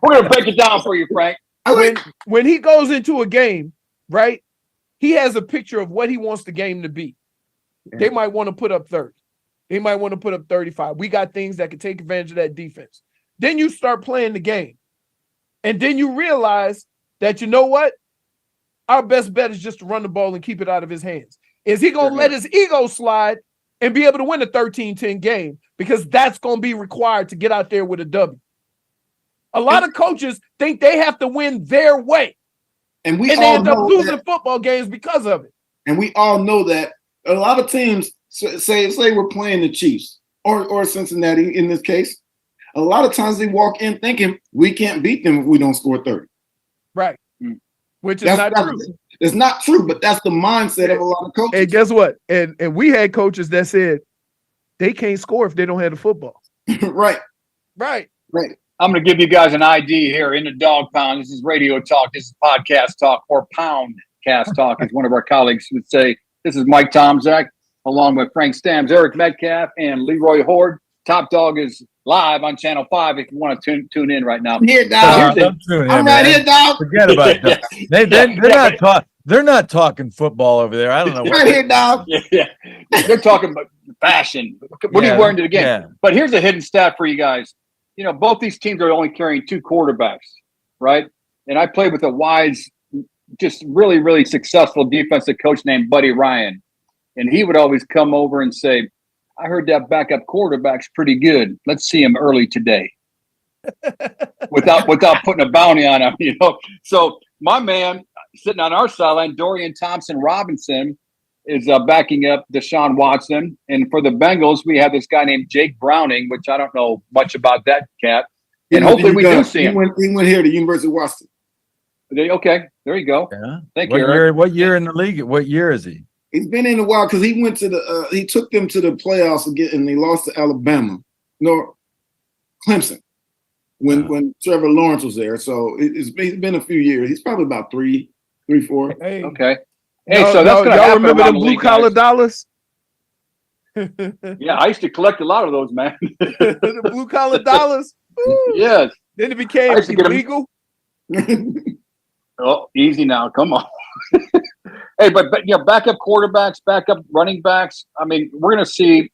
we're gonna break it down for you, Frank. When he goes into a game, right? He has a picture of what he wants the game to be. Yeah. They might want to put up 30. They might want to put up 35. We got things that can take advantage of that defense. Then you start playing the game. And then you realize that, you know what? Our best bet is just to run the ball and keep it out of his hands. Is he going to let his ego slide and be able to win a 13-10 game because that's going to be required to get out there with a W. A lot of coaches think they have to win their way. And they end up losing football games because of it. And we all know that a lot of teams say we're playing the Chiefs or Cincinnati in this case. A lot of times they walk in thinking we can't beat them if we don't score 30. Right. Which is not true. It's not true, but that's the mindset of a lot of coaches. And guess what? And we had coaches that said they can't score if they don't have the football. Right. I'm going to give you guys an ID here in the dog pound. This is radio talk. This is podcast talk, or pound cast talk, as one of our colleagues would say. This is Mike Tomczak, along with Frank Stams, Eric Metcalf, and Leroy Horde. Top Dog is live on Channel 5 if you want to tune in right now. Here, dog. I'm right here, dog. Forget about that. They're not talking football over there. I don't know. Right here, dog. Yeah. They're talking about fashion. What are you wearing to the game? Yeah. But here's a hidden stat for you guys. You know, both these teams are only carrying 2 quarterbacks, right? And I played with a wise, just really, really successful defensive coach named Buddy Ryan. And he would always come over and say, I heard that backup quarterback's pretty good. Let's see him early today. without putting a bounty on him, you know. So my man sitting on our sideline, Dorian Thompson-Robinson, is backing up Deshaun Watson. And for the Bengals, we have this guy named Jake Browning, which I don't know much about that cat. And hopefully we do see him. He went here to University of Washington. Okay, there you go. Yeah. Thank you. What year in the league? What year is he? He's been in a while because he went to he took them to the playoffs again, and they lost to Alabama. No, Clemson. When Trevor Lawrence was there. So it's been a few years. He's probably about 3, 4. Hey. Okay. Hey, so that's gonna y'all remember the blue collar dollars? Yeah, I used to collect a lot of those, man. The blue collar dollars. Yes. Then it became illegal. Oh, easy now. Come on. Hey, but backup quarterbacks, backup running backs. I mean, we're going to see,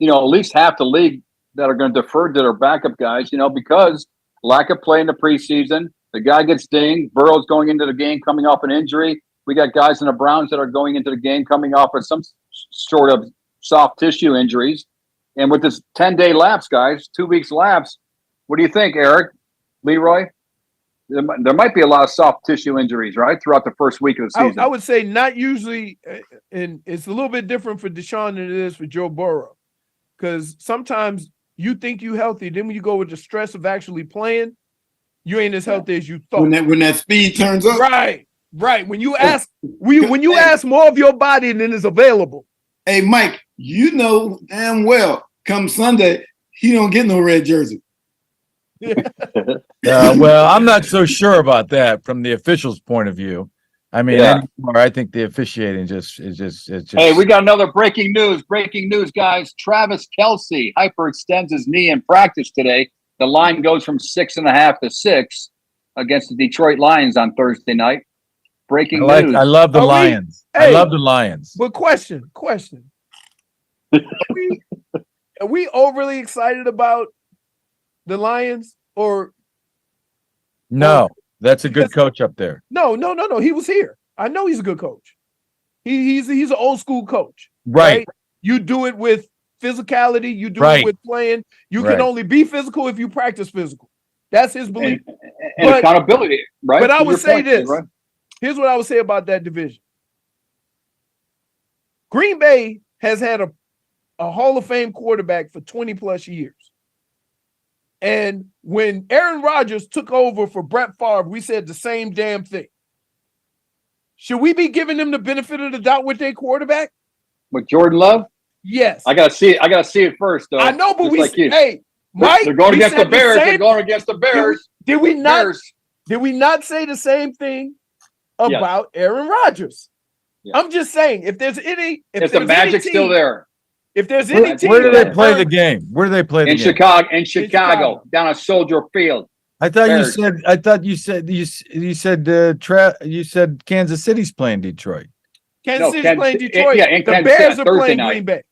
at least half the league that are going to defer to their backup guys, because lack of play in the preseason. The guy gets dinged. Burrow's going into the game coming off an injury. We got guys in the Browns that are going into the game coming off of some sort of soft tissue injuries. And with this 10-day lapse, guys, 2 weeks lapse, what do you think, Eric, Leroy? There might be a lot of soft tissue injuries, right, throughout the first week of the season. I would say not usually, and it's a little bit different for Deshaun than it is for Joe Burrow, because sometimes you think you're healthy, then when you go with the stress of actually playing, you ain't as healthy as you thought. When that speed turns up, right. When you ask, when you ask more of your body than is available. Hey, Mike, you know damn well, come Sunday, he don't get no red jersey. Well, I'm not so sure about that from the officials' point of view. I mean, anymore, I think the officiating is just. Hey, we got another breaking news. Breaking news, guys. Travis Kelce hyperextends his knee in practice today. The line goes from 6.5 to 6 against the Detroit Lions on Thursday night. Breaking news. I love the Lions. I love the Lions. But question. Are we overly excited about the Lions or no? That's a good coach up there. No. He was here. I know he's a good coach. He's an old school coach. Right? You do it with physicality. You do it with playing. You can only be physical if you practice physical. That's his belief. And accountability, right? But I would say this. Right? Here's what I would say about that division. Green Bay has had a Hall of Fame quarterback for 20 plus years. And when Aaron Rodgers took over for Brett Favre, we said the same damn thing. Should we be giving them the benefit of the doubt with their quarterback? With Jordan Love? Yes. I gotta see it first, though. I know, but Mike, they're going against the Bears. They're going against the Bears. Did we not say the same thing about Aaron Rodgers? Yes. I'm just saying, if there's any, if the magic's still there. If there's any team, where do they play the game? Where do they play the game? In Chicago, down at Soldier Field. I thought you said Kansas City's playing Detroit. Kansas City's playing Detroit. The Bears are playing Green Bay.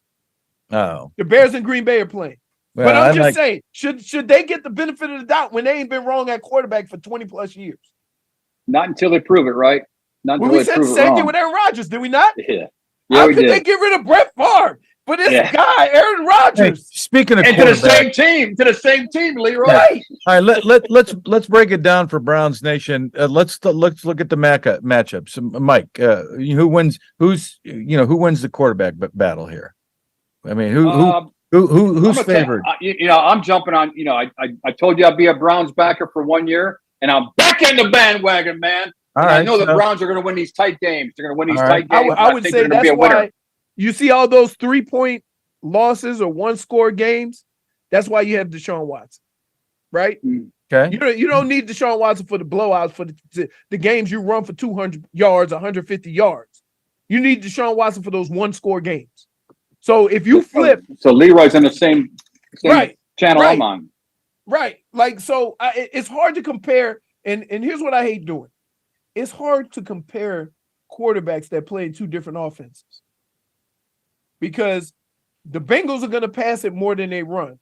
Oh, the Bears and Green Bay are playing. Well, but I'm just saying, should they get the benefit of the doubt when they ain't been wrong at quarterback for 20 plus years? Not until they prove it, right? Not until we said the same thing with Aaron Rodgers, did we not? Yeah. How could they get rid of Brett Favre? for this guy, Aaron Rodgers. Hey, speaking of and to the same team, Leroy. Right. All right, let's break it down for Browns Nation. Let's look at the matchups. Mike, who wins? Who wins the quarterback battle here? I mean, who's favored? I'm jumping on. I told you I'd be a Browns backer for 1 year, and I'm back in the bandwagon, man. I know the Browns are going to win these tight games. They're going to win these tight games. I would say that's why you see all those 3-point losses or 1-score games. That's why you have Deshaun Watson, right? Okay. You don't need Deshaun Watson for the blowouts, for the games you run for 200 yards, 150 yards. You need Deshaun Watson for those 1-score games. So if you flip, so Leroy's on the same channel I'm on. Right. Like, so it's hard to compare. And here's what I hate doing. It's hard to compare quarterbacks that play in 2 different offenses, because the Bengals are going to pass it more than they run,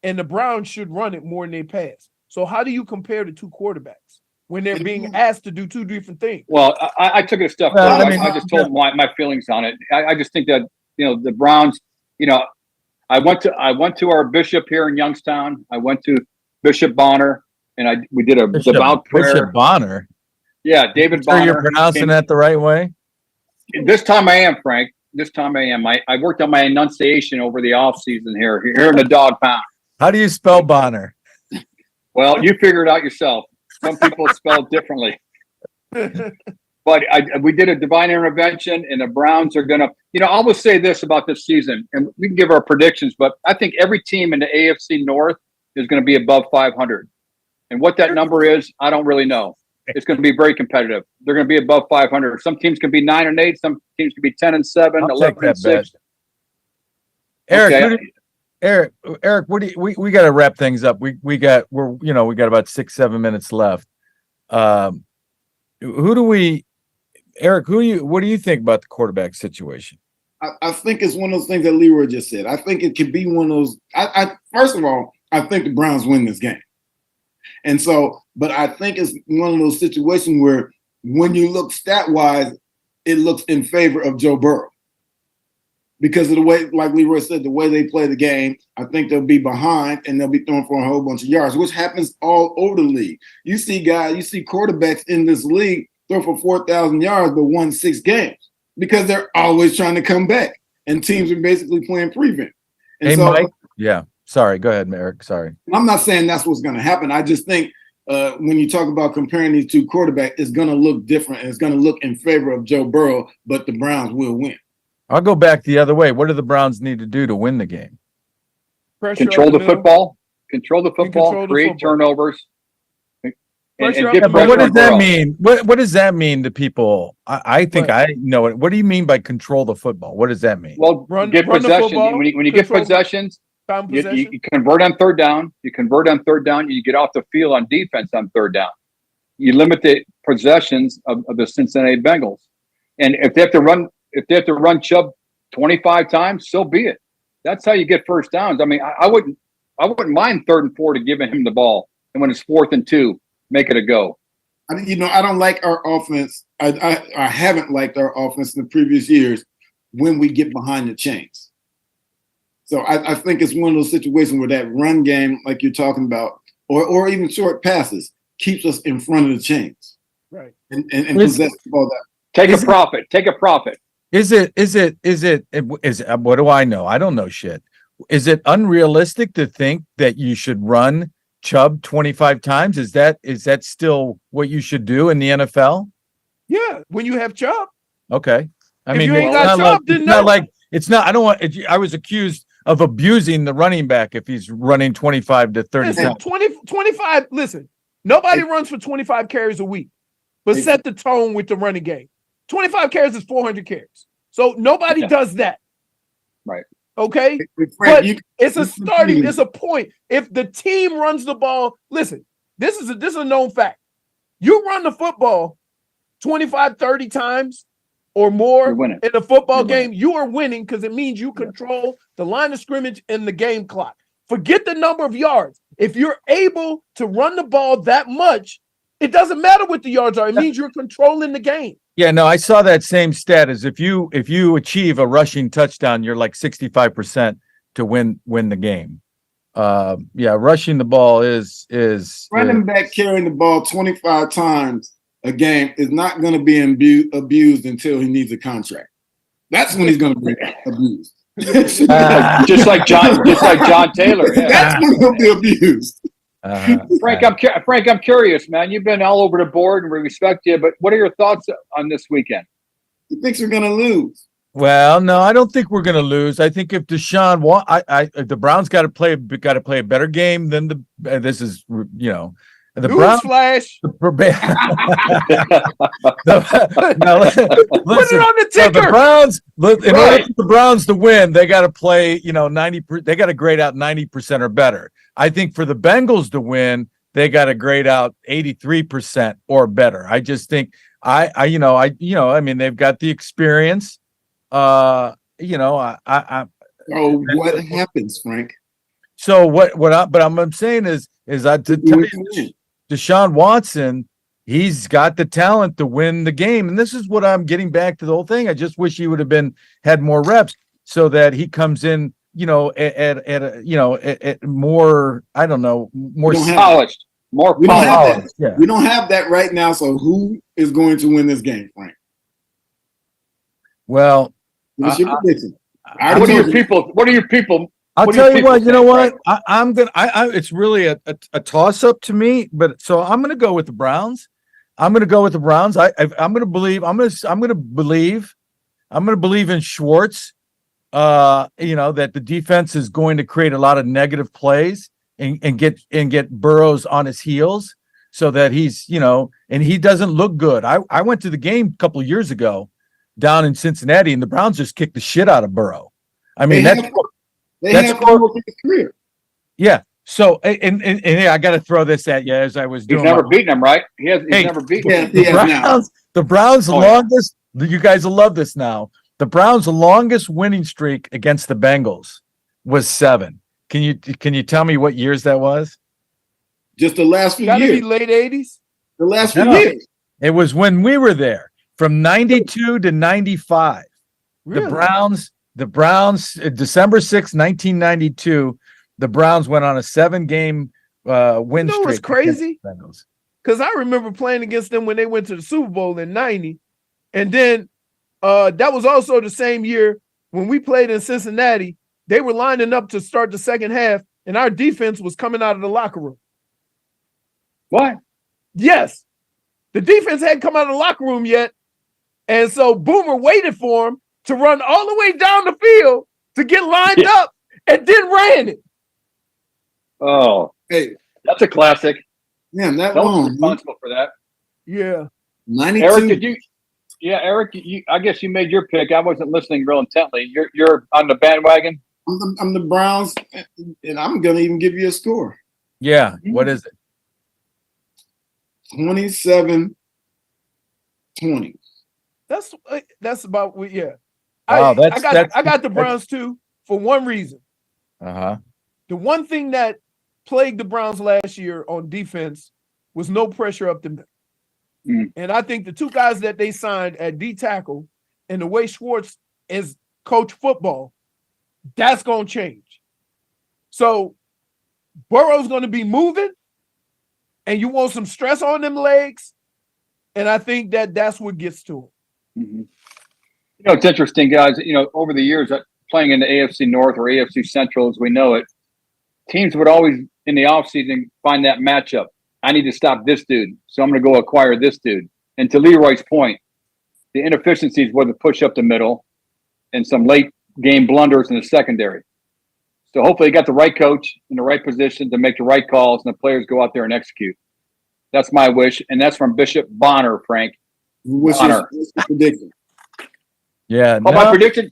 and the Browns should run it more than they pass. So how do you compare the 2 quarterbacks when they're being asked to do 2 different things? Well, I took it a step further. I just told my feelings on it. I just think that, the Browns, I went to our bishop here in Youngstown. I went to Bishop Bonner, and we did a devout prayer. Bishop Bonner. Yeah, David Bonner. You're pronouncing that the right way? This time I am, Frank. This time I am. I worked on my enunciation over the off season here in the dog pound. How do you spell Bonner? Well, you figure it out yourself. Some people spell it differently. But we did a divine intervention, and the Browns are going to, I will say this about this season, and we can give our predictions, but I think every team in the AFC North is going to be above 500. And what that number is, I don't really know. It's going to be very competitive. They're going to be above 500. Some teams can be 9-8. Some teams can be 10-7, 11-6. Eric, Eric, what do we got to wrap things up? We got about 6-7 minutes left. What do you think about the quarterback situation? I think it's one of those things that Leroy just said. I think it could be one of those. First of all, I think the Browns win this game. And so, but I think it's one of those situations where when you look stat-wise, it looks in favor of Joe Burrow. Because of the way, like Leroy said, the way they play the game, I think they'll be behind and they'll be throwing for a whole bunch of yards, which happens all over the league. You see quarterbacks in this league throw for 4,000 yards but won 6 games because they're always trying to come back. And teams are basically playing prevent. And Mike? Yeah. Sorry, go ahead, Eric. Sorry. I'm not saying that's what's going to happen. I just think when you talk about comparing these 2 quarterbacks, it's going to look different and it's going to look in favor of Joe Burrow, but the Browns will win. I'll go back the other way. What do the Browns need to do to win the game? Control the football, create turnovers. But what does that mean? What does that mean to people? I think I know it. What do you mean by control the football? What does that mean? Well, get possession. When you get possessions, you convert on third down. You get off the field on defense on third down. You limit the possessions of the Cincinnati Bengals. And if they have to run Chubb 25 times, so be it. That's how you get first downs. I mean, I wouldn't mind 3rd and 4 to giving him the ball, and when it's 4th and 2, make it a go. I don't like our offense. I haven't liked our offense in the previous years when we get behind the chains. So I think it's one of those situations where that run game, like you're talking about, or even short passes, keeps us in front of the chains. Right. And possess the ball that. Take a profit. Is it what do I know? I don't know shit. Is it unrealistic to think that you should run Chubb 25 times? Is that still what you should do in the NFL? Yeah, when you have Chubb. Okay. I mean, you ain't got Chubb, I was accused of abusing the running back if he's running 25 to 30 times. 25, listen, nobody runs for 25 carries a week, but set the tone with the running game. 25 carries is 400 carries. So nobody does that. Right. Okay? But it's a point. If the team runs the ball, listen, this is a known fact. You run the football 25, 30 times or more in a football game, you are winning because it means you control the line of scrimmage and the game clock. Forget the number of yards. If you're able to run the ball that much, it doesn't matter what the yards are. It means you're controlling the game. Yeah, no, I saw that same stat as if you achieve a rushing touchdown, you're like 65% to win the game. Yeah, rushing the ball is running back carrying the ball 25 times a game is not going to be abused until he needs a contract. That's when he's going to be abused. just like John Taylor. Yeah. That's when he'll be abused. Frank, I'm curious, man. You've been all over the board, and we respect you. But what are your thoughts on this weekend? He thinks we're going to lose. Well, no, I don't think we're going to lose. I think if Deshaun, the Browns got to play a better game than this is, you know, the Browns. Flash. Now, listen, put it on the ticker. So the Browns, in order for the Browns to win, they got to play, you know, 90. They got to grade out 90% or better. I think for the Bengals to win, they got to grade out 83% or better. I just think I mean, they've got the experience. What happens, Frank? So what I'm saying is to tell you, Deshaun Watson, he's got the talent to win the game, and this is what I'm getting back to the whole thing. I just wish he would have had more reps so that he comes in, you know, at more, I don't know, more polished, more polished. Yeah. We don't have that right now. So who is going to win this game, Frank? Well, what's your prediction? What are your people? I'll tell you what. You know what? I'm gonna. It's really a toss up to me, but so I'm gonna go with the Browns. I'm gonna go with the Browns. I'm gonna believe. I'm gonna believe in Schwartz. You know, that the defense is going to create a lot of negative plays and get Burrows on his heels so that he's, you know, and he doesn't look good. I went to the game a couple of years ago down in Cincinnati, and the Browns just kicked the shit out of Burrow. I mean, that's his career. Yeah. So and I got to throw this at you as I was doing. He's never beaten him, right? He's never beaten him. The Browns' longest. You guys will love this now. The Browns' longest winning streak against the Bengals was 7. Can you tell me what years that was? Just the last few years. Gotta be late 80s. The last few years. It was when we were there, from 92 to 95. Really? The Browns, December 6, 1992, the Browns went on a 7-game win streak. It was crazy. Because I remember playing against them when they went to the Super Bowl in 90. And then that was also the same year when we played in Cincinnati. They were lining up to start the second half, and our defense was coming out of the locker room. What? Yes. The defense hadn't come out of the locker room yet. And so Boomer waited for him to run all the way down the field to get lined up and then ran it. Oh, hey, that's a classic. Man, that was responsible for that. Yeah. 92. Eric, I guess you made your pick. I wasn't listening real intently. You're on the bandwagon? I'm the Browns, and I'm going to even give you a score. Yeah. What is it? 27-20. That's about, yeah. Wow, I got the Browns too for one reason. Uh-huh. The one thing that plagued the Browns last year on defense was no pressure up the middle. And I think the two guys that they signed at D tackle and the way Schwartz is coach football, that's going to change. So Burrow's going to be moving, and you want some stress on them legs, and I think that's what gets to him. Mm-hmm. You know, it's interesting, guys. You know, over the years, playing in the AFC North or AFC Central as we know it, teams would always, in the offseason, find that matchup. I need to stop this dude, so I'm going to go acquire this dude. And to Leroy's point, the inefficiencies were the push up the middle and some late game blunders in the secondary. So hopefully, you got the right coach in the right position to make the right calls, and the players go out there and execute. That's my wish, and that's from Bishop Bonner, Frank. What's your prediction? Yeah. My prediction,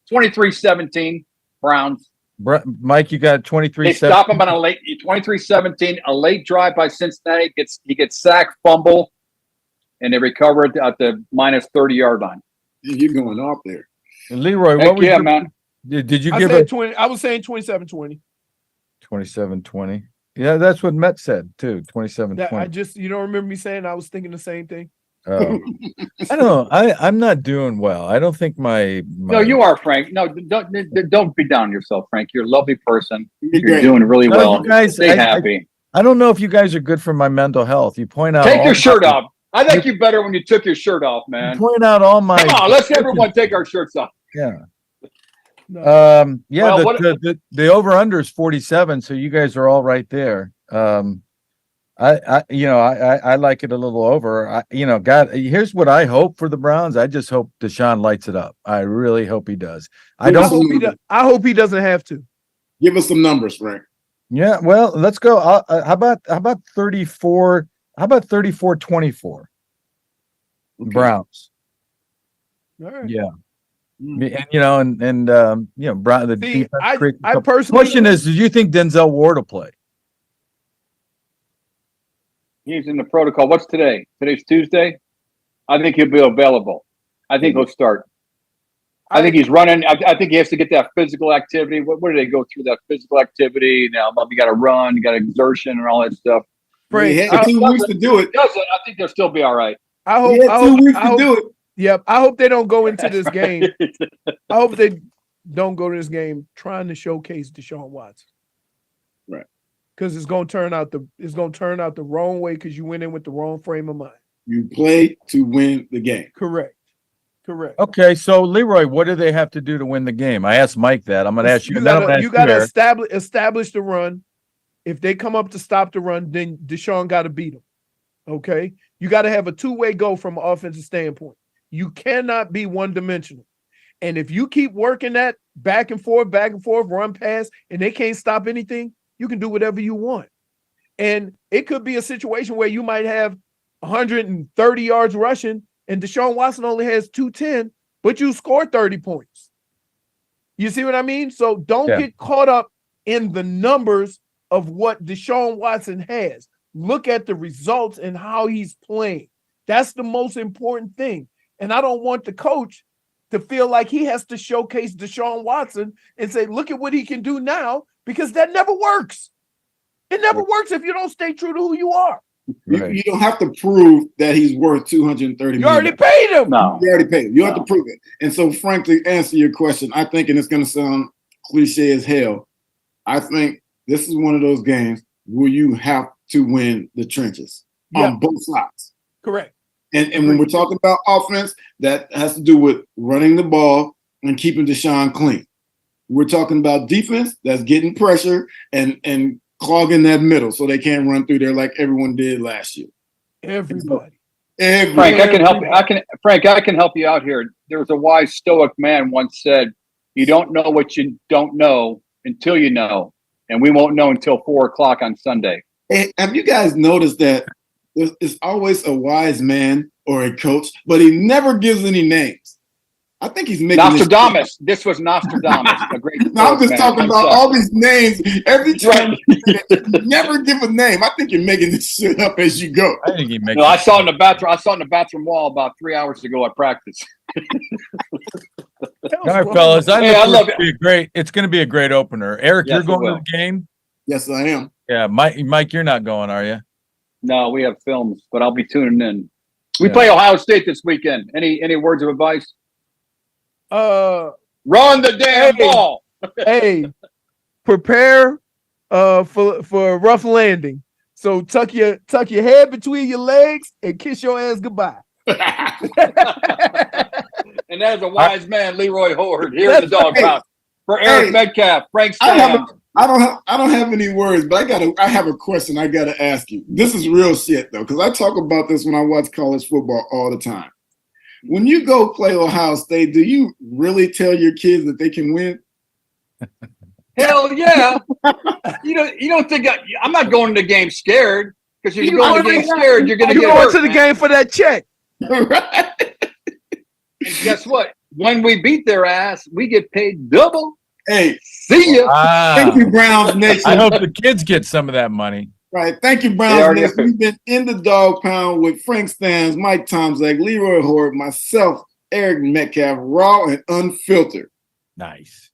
23-17, Browns. Mike, you got 23-17. They stop him on a late 23-17, a late drive by Cincinnati. He gets sacked, fumble, and they recover it at the minus 30-yard line. You're going off there. And Leroy, what was man? Did you give it 20? I was saying 27-20. 27-20. Yeah, that's what Met said too. 27-20. You don't remember me saying I was thinking the same thing? I don't know. I'm not doing well. I don't think my No, you are, Frank. No, don't be down on yourself, Frank. You're a lovely person. You're great. doing really No, well. you guys, Stay happy. I don't know if you guys are good for my mental health. You point out Take all your shirt my- off. I think you better when you took your shirt off, You man. point out all my. Come on, let's everyone take our shirts off. Yeah. No. Yeah. Well, The over under is 47, so you guys are all right there. I like it a little over. God, here's what I hope for the Browns. I just hope Deshaun lights it up. I really hope he does. I hope he doesn't have to. Give us some numbers, Frank. Yeah, well, let's go. How about 34? How about 34-24? Okay. Browns. All right. Yeah. Mm. And Brown. The See, defense. I personally. Question is, do you think Denzel Ward will play? He's in the protocol. What's today? Today's Tuesday. I think he'll be available. I think he'll start. I think he's running. I think he has to get that physical activity. What do they go through that physical activity? Now you got to run, you got exertion, and all that stuff. He had 2 weeks to do it. I think they'll still be all right. I hope. He had 2 weeks to do it. Yep. I hope they don't go into this game. I hope they don't go to this game trying to showcase Deshaun Watson. Right. Because it's gonna turn out the wrong way because you went in with the wrong frame of mind. You play to win the game. Correct. Okay, so Leroy, what do they have to do to win the game? I asked Mike that. I'm going to ask you. You got to establish the run. If they come up to stop the run, then Deshaun got to beat them. Okay, you got to have a two-way go from an offensive standpoint. You cannot be one-dimensional. And if you keep working that back and forth, run pass, and they can't stop anything, you can do whatever you want. And it could be a situation where you might have 130 yards rushing, and Deshaun Watson only has 210, but you scored 30 points. You see what I mean? So don't get caught up in the numbers of what Deshaun Watson has. Look at the results and how he's playing. That's the most important thing. And I don't want the coach to feel like he has to showcase Deshaun Watson and say, look at what he can do now, because that never works. It never works if you don't stay true to who you are. You don't have to prove that he's worth $230 million. You already paid him. No. You already paid him. You don't have to prove it. And so, Frank, to answer your question, I think, and it's going to sound cliche as hell, I think this is one of those games where you have to win the trenches on both sides. Correct. And when we're talking about offense, that has to do with running the ball and keeping Deshaun clean. We're talking about defense, that's getting pressure and clogging that middle so they can't run through there like everyone did last year. Everybody. Frank, I can help you. Frank, I can help you out here. There was a wise Stoic man once said, "You don't know what you don't know until you know, and we won't know until 4:00 on Sunday." Hey, have you guys noticed that there's always a wise man or a coach, but he never gives any names? I think he's making Nostradamus. This was Nostradamus. A great. No, I'm just talking about all these names. Every time you never give a name. I think you're making this shit up as you go. I think he makes. No, I saw it in the bathroom. I saw it in the bathroom wall about 3 hours ago at practice. All right, fellas. I love it. It's going to be a great opener. Eric, you're going to the game? Yes, I am. Yeah, Mike, you're not going, are you? No, we have films, but I'll be tuning in. We play Ohio State this weekend. Any words of advice? Run the damn ball. Hey, prepare for a rough landing. So tuck your head between your legs and kiss your ass goodbye. And that is a wise man, Leroy Horde, here in the dog pound. For Eric Metcalf, Frank Stam. I don't have any words, but I have a question I gotta ask you. This is real shit though, because I talk about this when I watch college football all the time. When you go play Ohio State, do you really tell your kids that they can win? Hell yeah! You don't think I'm not going to the game scared, because if you go to the game scared, you're going to get hurt. You're going to the game for that check. Right. And guess what? When we beat their ass, we get paid double. Hey, see ya. Thank you, Browns Nation. I hope the kids get some of that money. Right. Thank you, Browns Nation. We've been in the dog pound with Frank Stans, Mike Tomczak, Leroy Horde, myself, Eric Metcalf, raw and unfiltered. Nice.